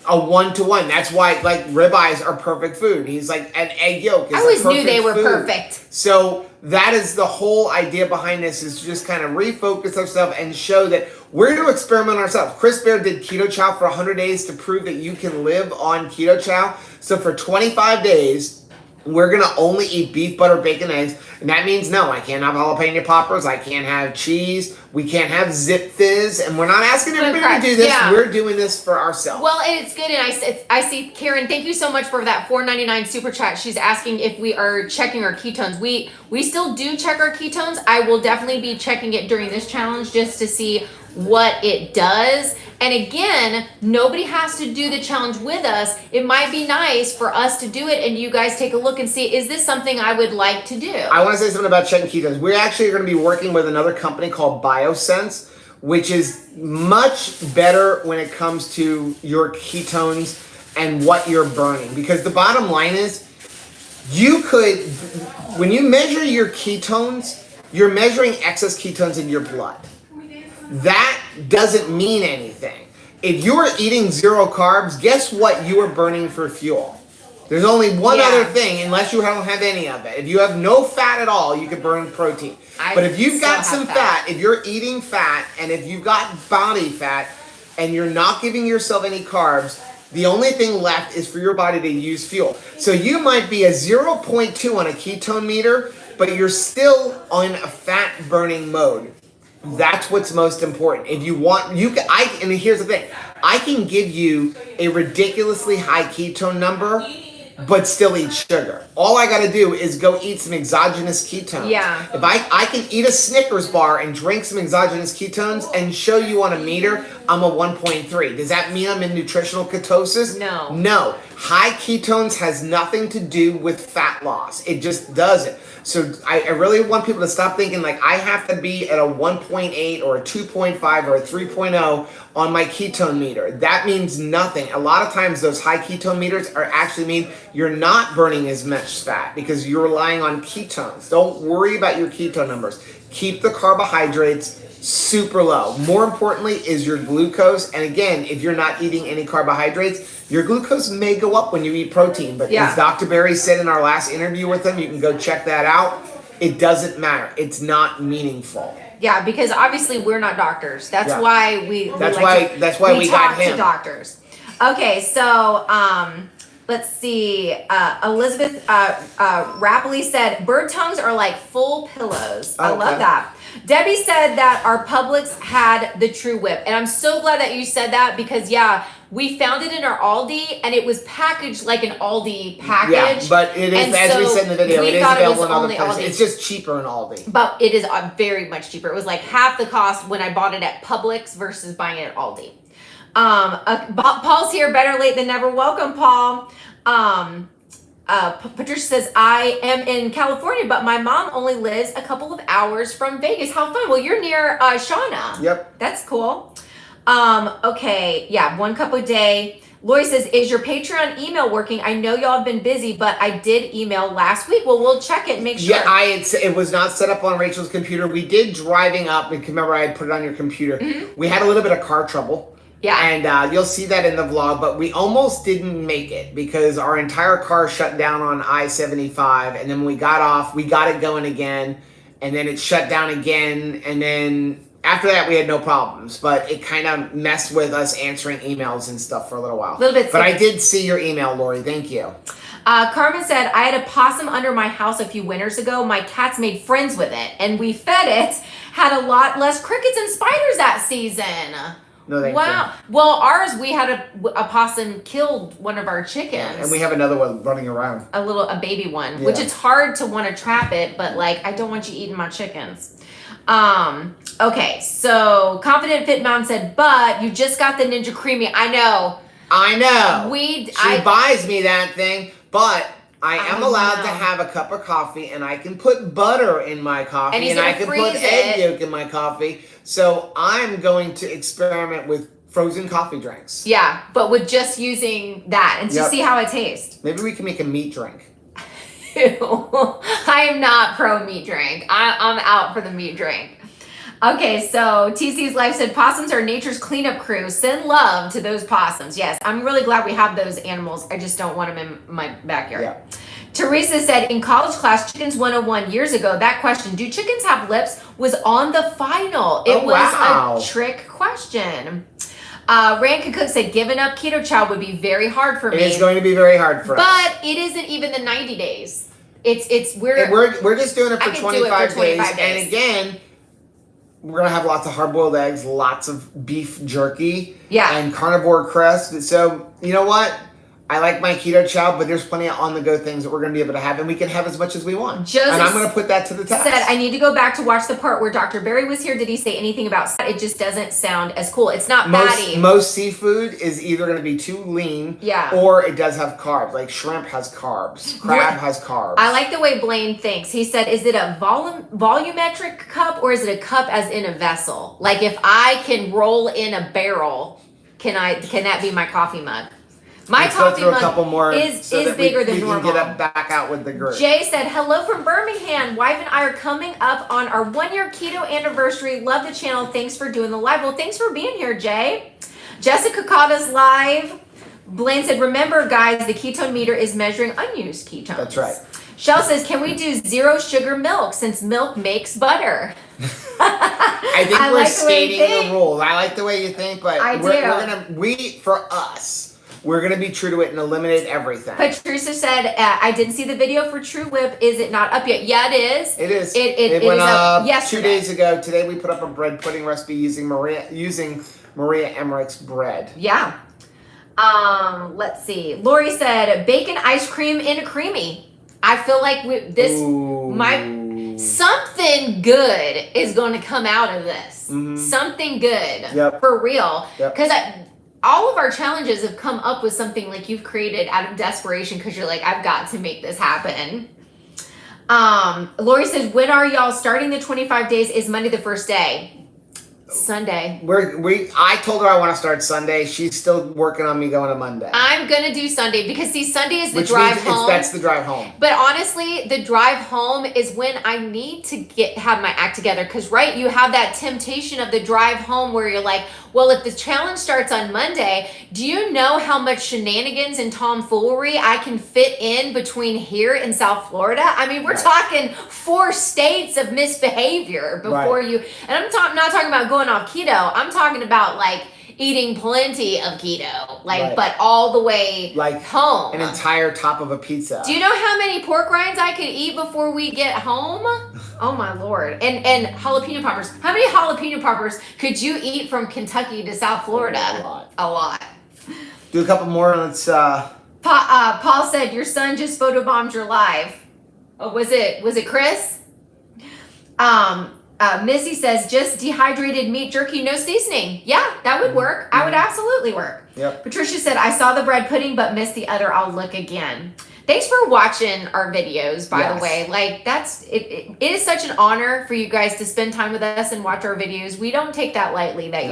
[SPEAKER 1] a 1-to-1. That's why like ribeyes are perfect food. He's like an egg yolk is
[SPEAKER 2] I always
[SPEAKER 1] a perfect
[SPEAKER 2] knew they were
[SPEAKER 1] food.
[SPEAKER 2] perfect.
[SPEAKER 1] So that is the whole idea behind this, is to just kind of refocus ourselves and show that we're going to experiment ourselves. Chris Bear did Keto Chow for 100 days to prove that you can live on Keto Chow. So for 25 days, we're going to only eat beef, butter, bacon, eggs. And that means no, I can't have jalapeno poppers. I can't have cheese. We can't have Zip Fizz. And we're not asking everybody to do this.
[SPEAKER 2] Yeah.
[SPEAKER 1] We're doing this for ourselves.
[SPEAKER 2] Well, and it's good. And I see Karen, thank you so much for that $4.99 super chat. She's asking if we are checking our ketones. We still do check our ketones. I will definitely be checking it during this challenge just to see what it does. And again, nobody has to do the challenge with us. It might be nice for us to do it and you guys take a look and see, is this something I would like to do?
[SPEAKER 1] I want to say something about checking ketones. We're actually going to be working with another company called BioSense, which is much better when it comes to your ketones and what you're burning. Because the bottom line is, you could, when you measure your ketones, you're measuring excess ketones in your blood. That doesn't mean anything. If you're eating 0 carbs, guess what you are burning for fuel? There's only one other thing, unless you don't have any of it. If you have no fat at all, you can burn protein. But if you've got some fat, if you're eating fat, and if you've got body fat, and you're not giving yourself any carbs, the only thing left is for your body to use fuel. So you might be a 0.2 on a ketone meter, but you're still on a fat burning mode. That's what's most important. If you want, and here's the thing, I can give you a ridiculously high ketone number, but still eat sugar. All I gotta do is go eat some exogenous ketones.
[SPEAKER 2] Yeah.
[SPEAKER 1] If I can eat a Snickers bar and drink some exogenous ketones and show you on a meter, I'm a 1.3. Does that mean I'm in nutritional ketosis?
[SPEAKER 2] No.
[SPEAKER 1] No. High ketones has nothing to do with fat loss. It just doesn't. So I really want people to stop thinking like I have to be at a 1.8 or a 2.5 or a 3.0 on my ketone meter. That means nothing. A lot of times those high ketone meters are actually mean you're not burning as much fat because you're relying on ketones. Don't worry about your ketone numbers. Keep the carbohydrates super low. More importantly is your glucose. And again, if you're not eating any carbohydrates, your glucose may go up when you eat protein. But as Dr. Berry said in our last interview with him, you can go check that out. It doesn't matter. It's not meaningful.
[SPEAKER 2] Yeah, because obviously we're not doctors. That's why we
[SPEAKER 1] That's why we got him.
[SPEAKER 2] to doctors. Okay, so let's see. Elizabeth Rapley said bird tongues are like full pillows. I love that. Debbie said that our Publix had the True Whip, and I'm so glad that you said that because we found it in our Aldi, and it was packaged like an Aldi package.
[SPEAKER 1] Yeah, but it is, as we said in the video, it is available in other places. It's just cheaper in Aldi.
[SPEAKER 2] But it is very much cheaper. It was like half the cost when I bought it at Publix versus buying it at Aldi. Paul's here, better late than never. Welcome, Paul. Patricia says, I am in California, but my mom only lives a couple of hours from Vegas. How fun. Well, you're near Shauna.
[SPEAKER 1] Yep.
[SPEAKER 2] That's cool. Okay, 1 cup a day. Lori says, is your Patreon email working? I know y'all have been busy, but I did email last week. Well, we'll check it and make sure.
[SPEAKER 1] Yeah, it was not set up on Rachel's computer. We did driving up, and remember I had put it on your computer. We had a little bit of car trouble.
[SPEAKER 2] Yeah.
[SPEAKER 1] And you'll see that in the vlog, but we almost didn't make it because our entire car shut down on I-75, and then when we got off, we got it going again, and then it shut down again, and then after that we had no problems, but it kind of messed with us answering emails and stuff for a little while.
[SPEAKER 2] A little bit.
[SPEAKER 1] But I did see your email, Lori. Thank you.
[SPEAKER 2] Carmen said, I had a possum under my house a few winters ago. My cats made friends with it, and we fed it. Had a lot less crickets and spiders that season.
[SPEAKER 1] No, thank
[SPEAKER 2] Wow. Well, ours, we had a possum killed one of our chickens.
[SPEAKER 1] And we have another one running around.
[SPEAKER 2] A baby one,
[SPEAKER 1] Yeah.
[SPEAKER 2] which it's hard to want to trap it, but like, I don't want you eating my chickens. Okay, so Confident Fit Mom said, but you just got the Ninja Creamy. I know.
[SPEAKER 1] She buys me that thing, but I am allowed
[SPEAKER 2] know.
[SPEAKER 1] to have a cup of coffee, and I can put butter in my coffee,
[SPEAKER 2] And he's
[SPEAKER 1] and I
[SPEAKER 2] gonna
[SPEAKER 1] can put
[SPEAKER 2] freeze
[SPEAKER 1] egg
[SPEAKER 2] it.
[SPEAKER 1] yolk in my coffee. So I'm going to experiment with frozen coffee drinks.
[SPEAKER 2] Yeah, but with just using that and to
[SPEAKER 1] Yep.
[SPEAKER 2] see how it tastes.
[SPEAKER 1] Maybe we can make a meat drink.
[SPEAKER 2] Ew. I am not pro meat drink. I'm out for the meat drink. Okay, so TC's Life said, possums are nature's cleanup crew. Send love to those possums. Yes, I'm really glad we have those animals. I just don't want them in my backyard.
[SPEAKER 1] Yeah.
[SPEAKER 2] Teresa said, in college class, Chickens 101 years ago, that question, do chickens have lips, was on the final. It
[SPEAKER 1] Oh,
[SPEAKER 2] was
[SPEAKER 1] wow.
[SPEAKER 2] a trick question. Rankin Cook said, giving up keto chow would be very hard for
[SPEAKER 1] It
[SPEAKER 2] me.
[SPEAKER 1] is going to be very hard for us.
[SPEAKER 2] But it isn't even the 90 days. We're
[SPEAKER 1] We're just doing it
[SPEAKER 2] I
[SPEAKER 1] for
[SPEAKER 2] can
[SPEAKER 1] 25,
[SPEAKER 2] do it for 25
[SPEAKER 1] days.
[SPEAKER 2] days.
[SPEAKER 1] And again, we're going to have lots of hard-boiled eggs, lots of beef jerky,
[SPEAKER 2] Yeah.
[SPEAKER 1] and carnivore crust. So, you know what? I like my keto chow, but there's plenty of on-the-go things that we're going to be able to have, and we can have as much as we want.
[SPEAKER 2] Joseph
[SPEAKER 1] and I'm going to put that to the test.
[SPEAKER 2] said, I need to go back to watch the part where Dr. Barry was here. Did he say anything about it? Just doesn't sound as cool. It's not fatty.
[SPEAKER 1] Most seafood is either going to be too lean,
[SPEAKER 2] Yeah.
[SPEAKER 1] or it does have carbs. Like shrimp has carbs, crab has carbs.
[SPEAKER 2] I like the way Blaine thinks. He said, is it a volumetric cup or is it a cup as in a vessel? Like if I can roll in a barrel, can that be my coffee mug? My
[SPEAKER 1] Let's go
[SPEAKER 2] coffee
[SPEAKER 1] through a
[SPEAKER 2] mug
[SPEAKER 1] couple more
[SPEAKER 2] is
[SPEAKER 1] so that
[SPEAKER 2] bigger than
[SPEAKER 1] we
[SPEAKER 2] normal.
[SPEAKER 1] can get back out with the group.
[SPEAKER 2] Jay said, hello from Birmingham. Wife and I are coming up on our 1-year keto anniversary. Love the channel. Thanks for doing the live. Well, thanks for being here, Jay. Jessica caught us live. Blaine said, remember, guys, the ketone meter is measuring unused ketones.
[SPEAKER 1] That's right.
[SPEAKER 2] Shell says, can we do 0 sugar milk since milk makes butter?
[SPEAKER 1] I think
[SPEAKER 2] I
[SPEAKER 1] we're
[SPEAKER 2] like the way you
[SPEAKER 1] stating
[SPEAKER 2] think.
[SPEAKER 1] the rules. I like the way you think, but
[SPEAKER 2] I
[SPEAKER 1] we're gonna be true to it and eliminate everything.
[SPEAKER 2] Patricia said, I didn't see the video for True Whip. Is it not up yet? Yeah, it is.
[SPEAKER 1] It is.
[SPEAKER 2] It
[SPEAKER 1] went
[SPEAKER 2] is up
[SPEAKER 1] up
[SPEAKER 2] yesterday.
[SPEAKER 1] 2 days ago. Today we put up a bread pudding recipe using Maria Emmerich's bread.
[SPEAKER 2] Yeah. Let's see. Lori said, bacon ice cream in a creamy. I feel like something good is going to come out of this.
[SPEAKER 1] Mhm.
[SPEAKER 2] Something good.
[SPEAKER 1] Yep.
[SPEAKER 2] For real.
[SPEAKER 1] Yep.
[SPEAKER 2] Because all of our challenges have come up with something like you've created out of desperation because you're like, I've got to make this happen. Lori says, when are y'all starting the 25 days? Is Monday the first day? Sunday.
[SPEAKER 1] I told her I want to start Sunday. She's still working on me going to Monday.
[SPEAKER 2] I'm gonna do Sunday because see, Sunday is the
[SPEAKER 1] Which
[SPEAKER 2] drive
[SPEAKER 1] means
[SPEAKER 2] home.
[SPEAKER 1] that's the drive home.
[SPEAKER 2] But honestly, the drive home is when I need to have my act together. Because right, you have that temptation of the drive home where you're like, well, if the challenge starts on Monday, do you know how much shenanigans and tomfoolery I can fit in between here and South Florida? I mean, we're
[SPEAKER 1] Right.
[SPEAKER 2] talking 4 states of misbehavior before
[SPEAKER 1] Right.
[SPEAKER 2] you. And I'm not talking about going off keto. I'm talking about like eating plenty of keto, like,
[SPEAKER 1] Right.
[SPEAKER 2] but all the way
[SPEAKER 1] Like
[SPEAKER 2] home.
[SPEAKER 1] an entire top of a pizza.
[SPEAKER 2] Do you know how many pork rinds I could eat before we get home? Oh my Lord. And jalapeno poppers. How many jalapeno poppers could you eat from Kentucky to South Florida?
[SPEAKER 1] A lot.
[SPEAKER 2] A lot.
[SPEAKER 1] Do a couple more. Let's.
[SPEAKER 2] Paul said your son just photobombed your live. Oh, was it Chris? Missy says just dehydrated meat jerky, no seasoning. Yeah, that would work. I would absolutely work.
[SPEAKER 1] Yep.
[SPEAKER 2] Patricia said, I saw the bread pudding, but missed the other. I'll look again. Thanks for watching our videos, by the
[SPEAKER 1] Yes.
[SPEAKER 2] way. Like it is such an honor for you guys to spend time with us and watch our videos. We don't take that lightly that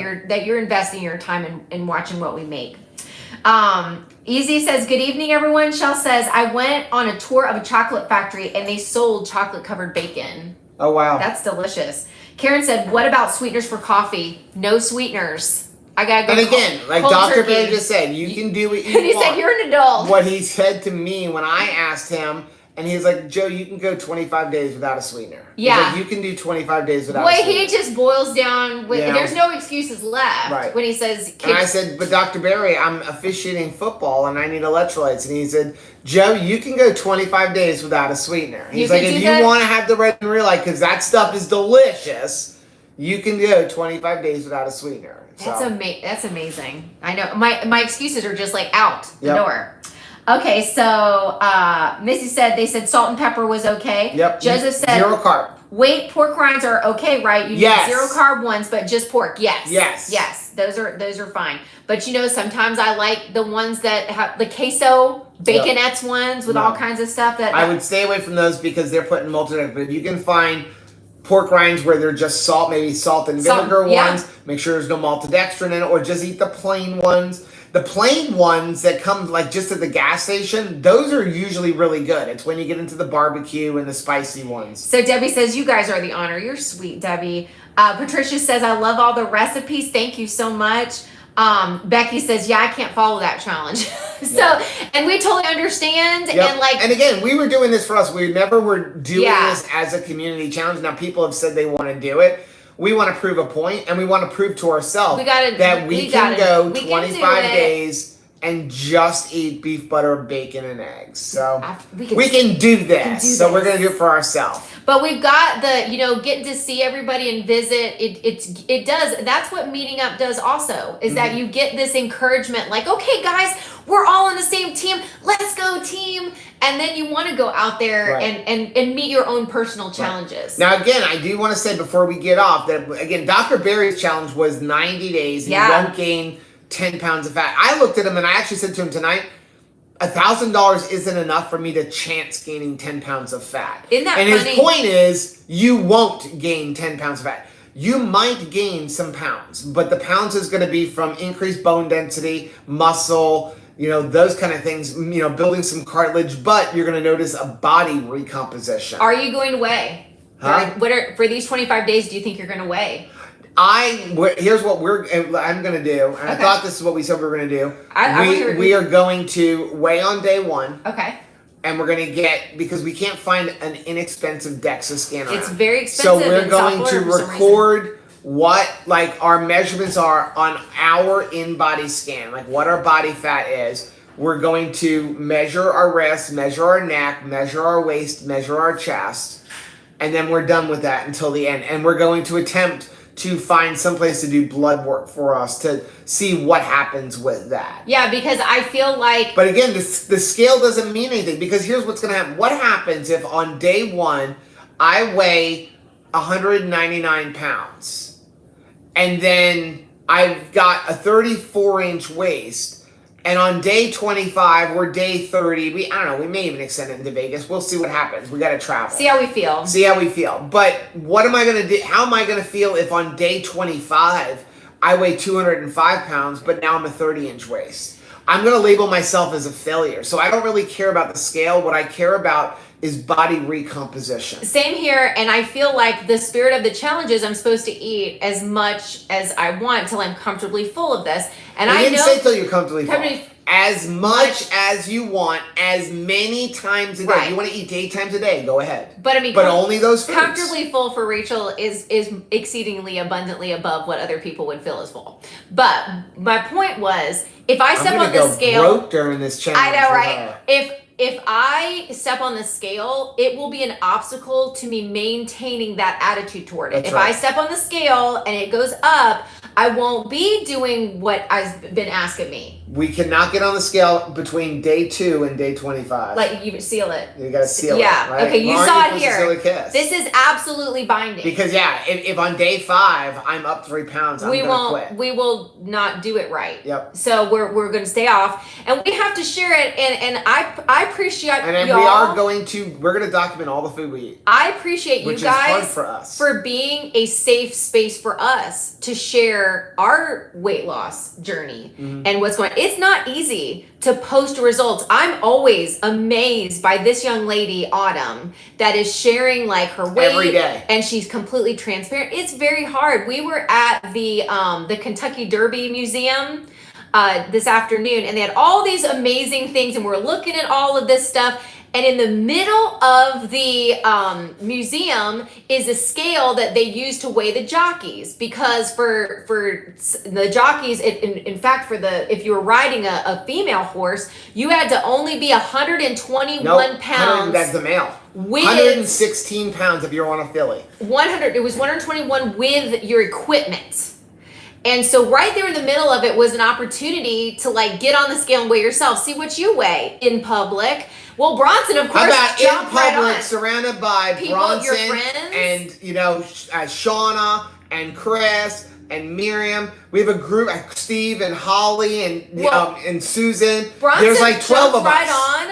[SPEAKER 2] you're investing your time in watching what we make. Easy says, good evening, everyone. Shell says, I went on a tour of a chocolate factory and they sold chocolate covered bacon.
[SPEAKER 1] Oh, wow.
[SPEAKER 2] That's delicious. Karen said, what about sweeteners for coffee? No sweeteners. I gotta go.
[SPEAKER 1] And again, like
[SPEAKER 2] cold
[SPEAKER 1] Dr.
[SPEAKER 2] turkey.
[SPEAKER 1] Bear just said, you can do what you
[SPEAKER 2] And he
[SPEAKER 1] want.
[SPEAKER 2] said, you're an adult.
[SPEAKER 1] What he said to me when I asked him, and he's like, Joe, you can go 25 days without a sweetener. He's
[SPEAKER 2] Yeah.
[SPEAKER 1] like, you can do 25 days without a
[SPEAKER 2] Boy,
[SPEAKER 1] sweetener.
[SPEAKER 2] he just boils down with,
[SPEAKER 1] Yeah.
[SPEAKER 2] there's no excuses left
[SPEAKER 1] Right.
[SPEAKER 2] when he says,
[SPEAKER 1] And I said, but Dr. Barry, I'm officiating football and I need electrolytes. And he said, Joe, you can go 25 days without a sweetener. He's
[SPEAKER 2] You
[SPEAKER 1] like,
[SPEAKER 2] can
[SPEAKER 1] if
[SPEAKER 2] do
[SPEAKER 1] you
[SPEAKER 2] that?
[SPEAKER 1] want to have the red and real light, because that stuff is delicious, you can go 25 days without a sweetener.
[SPEAKER 2] That's amazing. I know my excuses are just like out the
[SPEAKER 1] Yep.
[SPEAKER 2] door. Okay, so Missy said they said salt and pepper was okay.
[SPEAKER 1] Yep.
[SPEAKER 2] Joseph said
[SPEAKER 1] Zero carb.
[SPEAKER 2] wait, pork rinds are okay, right? You
[SPEAKER 1] Yes.
[SPEAKER 2] need 0 carb ones, but just pork. Yes.
[SPEAKER 1] Yes.
[SPEAKER 2] Yes. Those are fine. But you know, sometimes I like the ones that have the queso baconettes ones with
[SPEAKER 1] No.
[SPEAKER 2] all kinds of stuff that
[SPEAKER 1] I would stay away from those because they're putting multi. But if you can find pork rinds where they're just salt, maybe salt and vinegar
[SPEAKER 2] yeah.
[SPEAKER 1] ones, make sure there's no maltodextrin in it, or just eat the plain ones. The plain ones that come like just at the gas station, those are usually really good. It's when you get into the barbecue and the spicy ones.
[SPEAKER 2] So Debbie says, you guys are the honor. You're sweet, Debbie. Patricia says, I love all the recipes. Thank you so much. Becky says, yeah, I can't follow that challenge. And we totally understand.
[SPEAKER 1] Yep. And again, we were doing this for us. We never were doing
[SPEAKER 2] Yeah.
[SPEAKER 1] this as a community challenge. Now people have said they want to do it. We want to prove a point, and we want to prove to ourselves that we can go 25 days and just eat beef, butter, bacon, and eggs. So we can do this. So we're going to do it for ourselves.
[SPEAKER 2] But we've got the, getting to see everybody and visit. It does. That's what meeting up does also, is that you get this encouragement like, okay, guys, we're all on the same team. Let's go team. And then you want to go out there and meet your own personal challenges.
[SPEAKER 1] Now, again, I do want to say before we get off that, again, Dr. Barry's challenge was 90 days and you won't gain 10 pounds of fat. I looked at him and I actually said to him tonight, $1,000 isn't enough for me to chance gaining 10 pounds of fat.
[SPEAKER 2] Isn't that
[SPEAKER 1] funny? His point is, you won't gain 10 pounds of fat. You might gain some pounds, but the pounds is going to be from increased bone density, muscle, those kind of things, building some cartilage, but you're going to notice a body recomposition.
[SPEAKER 2] Are you going to weigh?
[SPEAKER 1] Huh?
[SPEAKER 2] For these 25 days, do you think you're going to weigh?
[SPEAKER 1] Here's what I'm going to do, and I thought this is what we said we were going to do. We are going to weigh on day 1.
[SPEAKER 2] Okay.
[SPEAKER 1] And we're going to get, because we can't find an inexpensive DEXA scanner.
[SPEAKER 2] It's very expensive.
[SPEAKER 1] So we're going to record what our measurements are on our in-body scan, like what our body fat is. We're going to measure our wrists, measure our neck, measure our waist, measure our chest, and then we're done with that until the end. And we're going to attempt to find some place to do blood work for us to see what happens with that.
[SPEAKER 2] Yeah, because I feel like...
[SPEAKER 1] But again, the scale doesn't mean anything, because here's what's going to happen. What happens if on day 1 I weigh 199 pounds and then I've got a 34-inch waist, and on day 25 or day 30, we may even extend it into Vegas. We'll see what happens. We got to travel.
[SPEAKER 2] See how we feel. But
[SPEAKER 1] what am I going to do? How am I going to feel if on day 25 I weigh 205 pounds, but now I'm a 30-inch waist? I'm going to label myself as a failure. So I don't really care about the scale. What I care about is body recomposition.
[SPEAKER 2] Same here, and I feel like the spirit of the challenge is I'm supposed to eat as much as I want till I'm comfortably full of this. And I
[SPEAKER 1] didn't say till you're comfortably full. As much
[SPEAKER 2] Like,
[SPEAKER 1] as you want, as many times a day.
[SPEAKER 2] Right.
[SPEAKER 1] You want to eat 8 times a day, go ahead.
[SPEAKER 2] But I mean,
[SPEAKER 1] but only those foods.
[SPEAKER 2] Comfortably full for Rachel is exceedingly abundantly above what other people would feel as full. But my point was, if I step on the scale,
[SPEAKER 1] broke during this challenge.
[SPEAKER 2] I know, right? If I step on the scale, it will be an obstacle to me maintaining that attitude toward it.
[SPEAKER 1] That's
[SPEAKER 2] if
[SPEAKER 1] right.
[SPEAKER 2] I step on the scale and it goes up, I won't be doing what I've been asking me.
[SPEAKER 1] We cannot get on the scale between day 2 and day 25.
[SPEAKER 2] Like, you seal it.
[SPEAKER 1] You gotta seal it.
[SPEAKER 2] Yeah.
[SPEAKER 1] Right?
[SPEAKER 2] Okay, you
[SPEAKER 1] Lauren,
[SPEAKER 2] saw
[SPEAKER 1] you're
[SPEAKER 2] it
[SPEAKER 1] supposed to
[SPEAKER 2] here.
[SPEAKER 1] seal a kiss.
[SPEAKER 2] This is absolutely binding.
[SPEAKER 1] Because if on day 5 I'm up 3 pounds, I'm gonna quit.
[SPEAKER 2] We will not do it right.
[SPEAKER 1] Yep.
[SPEAKER 2] So we're going to stay off, and we have to share it. And I appreciate
[SPEAKER 1] and then
[SPEAKER 2] y'all.
[SPEAKER 1] we're gonna document all the food we eat.
[SPEAKER 2] I appreciate
[SPEAKER 1] which
[SPEAKER 2] you guys
[SPEAKER 1] is fun for us.
[SPEAKER 2] for being a safe space for us to share our weight loss journey and what's going on. it's not easy to post results. I'm always amazed by this young lady, Autumn, that is sharing like her weight
[SPEAKER 1] every day,
[SPEAKER 2] and she's completely transparent. It's very hard. We were at the Kentucky Derby Museum this afternoon, and they had all these amazing things, and we're looking at all of this stuff. And in the middle of the museum is a scale that they use to weigh the jockeys, because for the jockeys, in fact, if you were riding a female horse, you had to only be 121 pounds.
[SPEAKER 1] That's the male.
[SPEAKER 2] With
[SPEAKER 1] 116 pounds if you're on a filly.
[SPEAKER 2] 100. It was 121 with your equipment. And so right there in the middle of it was an opportunity to like get on the scale and weigh yourself, see what you weigh in public. Well, Bronson, of course,
[SPEAKER 1] How about in
[SPEAKER 2] jumped
[SPEAKER 1] public,
[SPEAKER 2] right on.
[SPEAKER 1] surrounded by
[SPEAKER 2] People,
[SPEAKER 1] Bronson
[SPEAKER 2] your friends?
[SPEAKER 1] and Shauna and Chris and Miriam. We have a group, Steve and Holly and Susan.
[SPEAKER 2] Bronson
[SPEAKER 1] There's like 12 of us.
[SPEAKER 2] right on,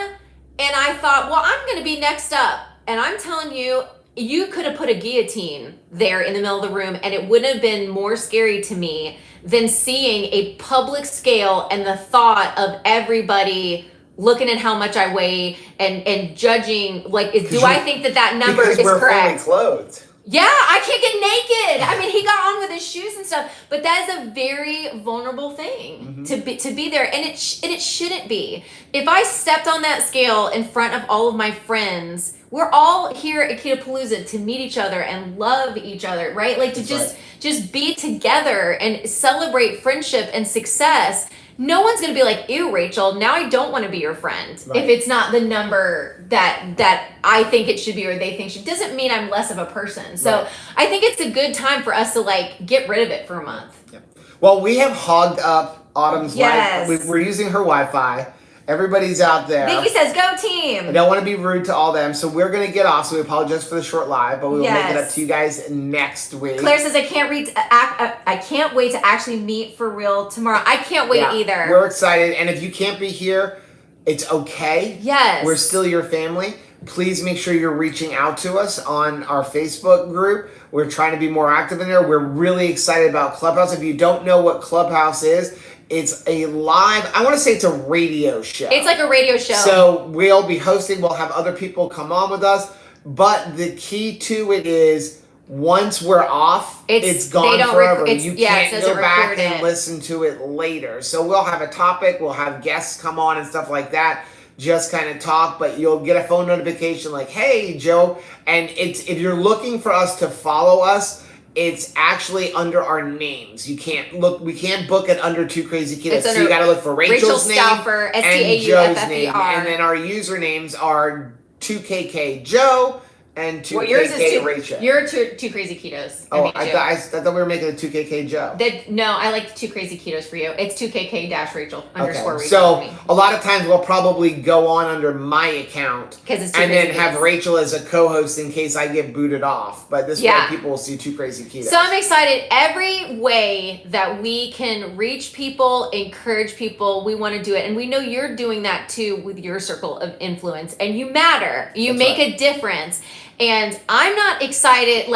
[SPEAKER 2] and I thought, well, I'm going to be next up, and I'm telling you, you could have put a guillotine there in the middle of the room, and it wouldn't have been more scary to me than seeing a public scale and the thought of everybody looking at how much I weigh and judging, like, do I think that number is
[SPEAKER 1] we're
[SPEAKER 2] correct?
[SPEAKER 1] fully clothed.
[SPEAKER 2] Yeah, I can't get naked. I mean, he got on with his shoes and stuff, but that is a very vulnerable thing to be there, and it shouldn't be. If I stepped on that scale in front of all of my friends, we're all here at Keto Palooza to meet each other and love each other, right? Like to just be together and celebrate friendship and success. No one's gonna be like, ew, Rachel, now I don't want to be your friend. Right. If it's not the number that I think it should be or they think it should. Doesn't mean I'm less of a person. So right. I think it's a good time for us to like get rid of it for a month.
[SPEAKER 1] Yep. Well, we have hogged up Autumn's
[SPEAKER 2] Yes.
[SPEAKER 1] Wi-Fi. We're using her Wi-Fi. Everybody's out there.
[SPEAKER 2] Vicky says, go team.
[SPEAKER 1] I don't want to be rude to all them, so we're going to get off, so we apologize for the short live, but we will make it up to you guys next week.
[SPEAKER 2] Claire says, I can't wait to actually meet for real tomorrow. I can't wait either.
[SPEAKER 1] We're excited, and if you can't be here, it's okay.
[SPEAKER 2] Yes.
[SPEAKER 1] We're still your family. Please make sure you're reaching out to us on our Facebook group. We're trying to be more active in there. We're really excited about Clubhouse. If you don't know what Clubhouse is, it's a live, I want to say it's a radio show.
[SPEAKER 2] It's like a radio show.
[SPEAKER 1] So we'll be hosting, we'll have other people come on with us, but the key to it is once we're off, it's gone forever. You can't go back and listen to it later. So we'll have a topic, we'll have guests come on and stuff like that, just kind of talk, but you'll get a phone notification like, hey, Joe, and it's if you're looking for us to follow us, it's actually under our names. You can't look. We can't book it under Too Crazy Ketos. So you got to look for Rachel's name
[SPEAKER 2] Stauffer,
[SPEAKER 1] and Joe's name, and then our usernames are 2KK Joe and 2KK Rachel.
[SPEAKER 2] You're too Crazy Ketos.
[SPEAKER 1] I thought we were making a 2KK Joe.
[SPEAKER 2] No, I like 2 Crazy Ketos for you. It's 2KK-Rachel _ Rachel.
[SPEAKER 1] So a lot of times we'll probably go on under my account and then have Rachel as a co-host in case I get booted off. But this way people will see 2 Crazy Ketos.
[SPEAKER 2] So I'm excited. Every way that we can reach people, encourage people, we want to do it. And we know you're doing that too with your circle of influence. And you matter. You make a difference. And I'm not excited,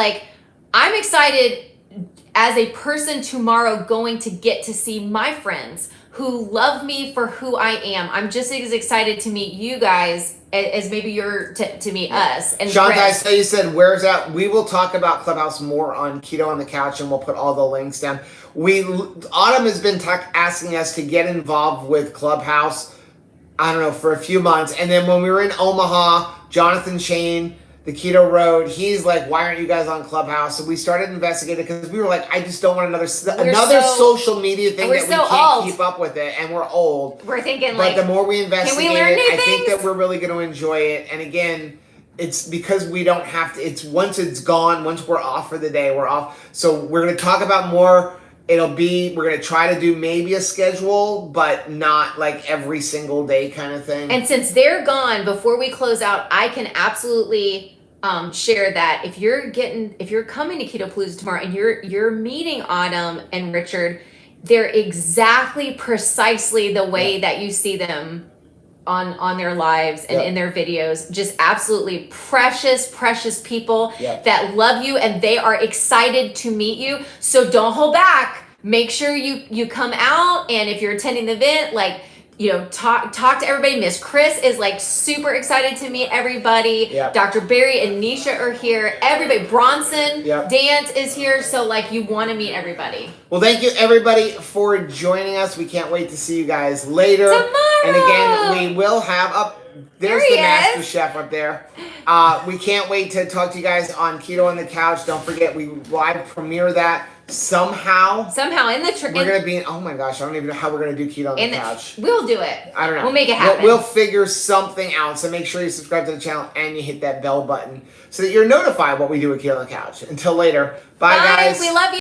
[SPEAKER 2] I'm excited as a person tomorrow going to get to see my friends who love me for who I am. I'm just as excited to meet you guys as maybe you're to meet us. And
[SPEAKER 1] Shanta, I saw you said, where's that? We will talk about Clubhouse more on Keto on the Couch, and we'll put all the links down. Autumn has been asking us to get involved with Clubhouse, I don't know, for a few months. And then when we were in Omaha, Jonathan Shane, the Keto Road, he's like, why aren't you guys on Clubhouse? So we started investigating because we were like, I just don't want another social media thing that we can't keep up with it, and we're old.
[SPEAKER 2] We're thinking
[SPEAKER 1] but the more we investigate I think that we're really going to enjoy it. And again, it's because we don't have to, it's once it's gone, once we're off for the day, we're off. So we're going to talk about more. We're going to try to do maybe a schedule, but not like every single day kind of thing.
[SPEAKER 2] And since they're gone, before we close out, I can absolutely share that if you're coming to Keto Palooza tomorrow and you're meeting Autumn and Richard, they're exactly precisely the way that you see them on their lives and in their videos. Just absolutely precious people that love you, and they are excited to meet you. So don't hold back. make sure you come out, and if you're attending the event, like, you know, talk to everybody. Miss Chris is like super excited to meet everybody.
[SPEAKER 1] Yep.
[SPEAKER 2] Dr. Barry and Nisha are here. Everybody, Bronson,
[SPEAKER 1] Yep.
[SPEAKER 2] Dance is here. So like, you want to meet everybody.
[SPEAKER 1] Well, thank you everybody for joining us. We can't wait to see you guys later.
[SPEAKER 2] Tomorrow.
[SPEAKER 1] And again, we will have up. There's
[SPEAKER 2] There he
[SPEAKER 1] the master
[SPEAKER 2] is.
[SPEAKER 1] chef up there. We can't wait to talk to you guys on Keto on the Couch. Don't forget, we live premiere that somehow.
[SPEAKER 2] Somehow in the
[SPEAKER 1] We're gonna be. Oh my gosh, I don't even know how we're gonna do Keto on the Couch.
[SPEAKER 2] we'll do it.
[SPEAKER 1] I don't know.
[SPEAKER 2] We'll make it happen.
[SPEAKER 1] We'll figure something out. So make sure you subscribe to the channel and you hit that bell button so that you're notified what we do with Keto on the Couch. Until later, bye guys.
[SPEAKER 2] We love you.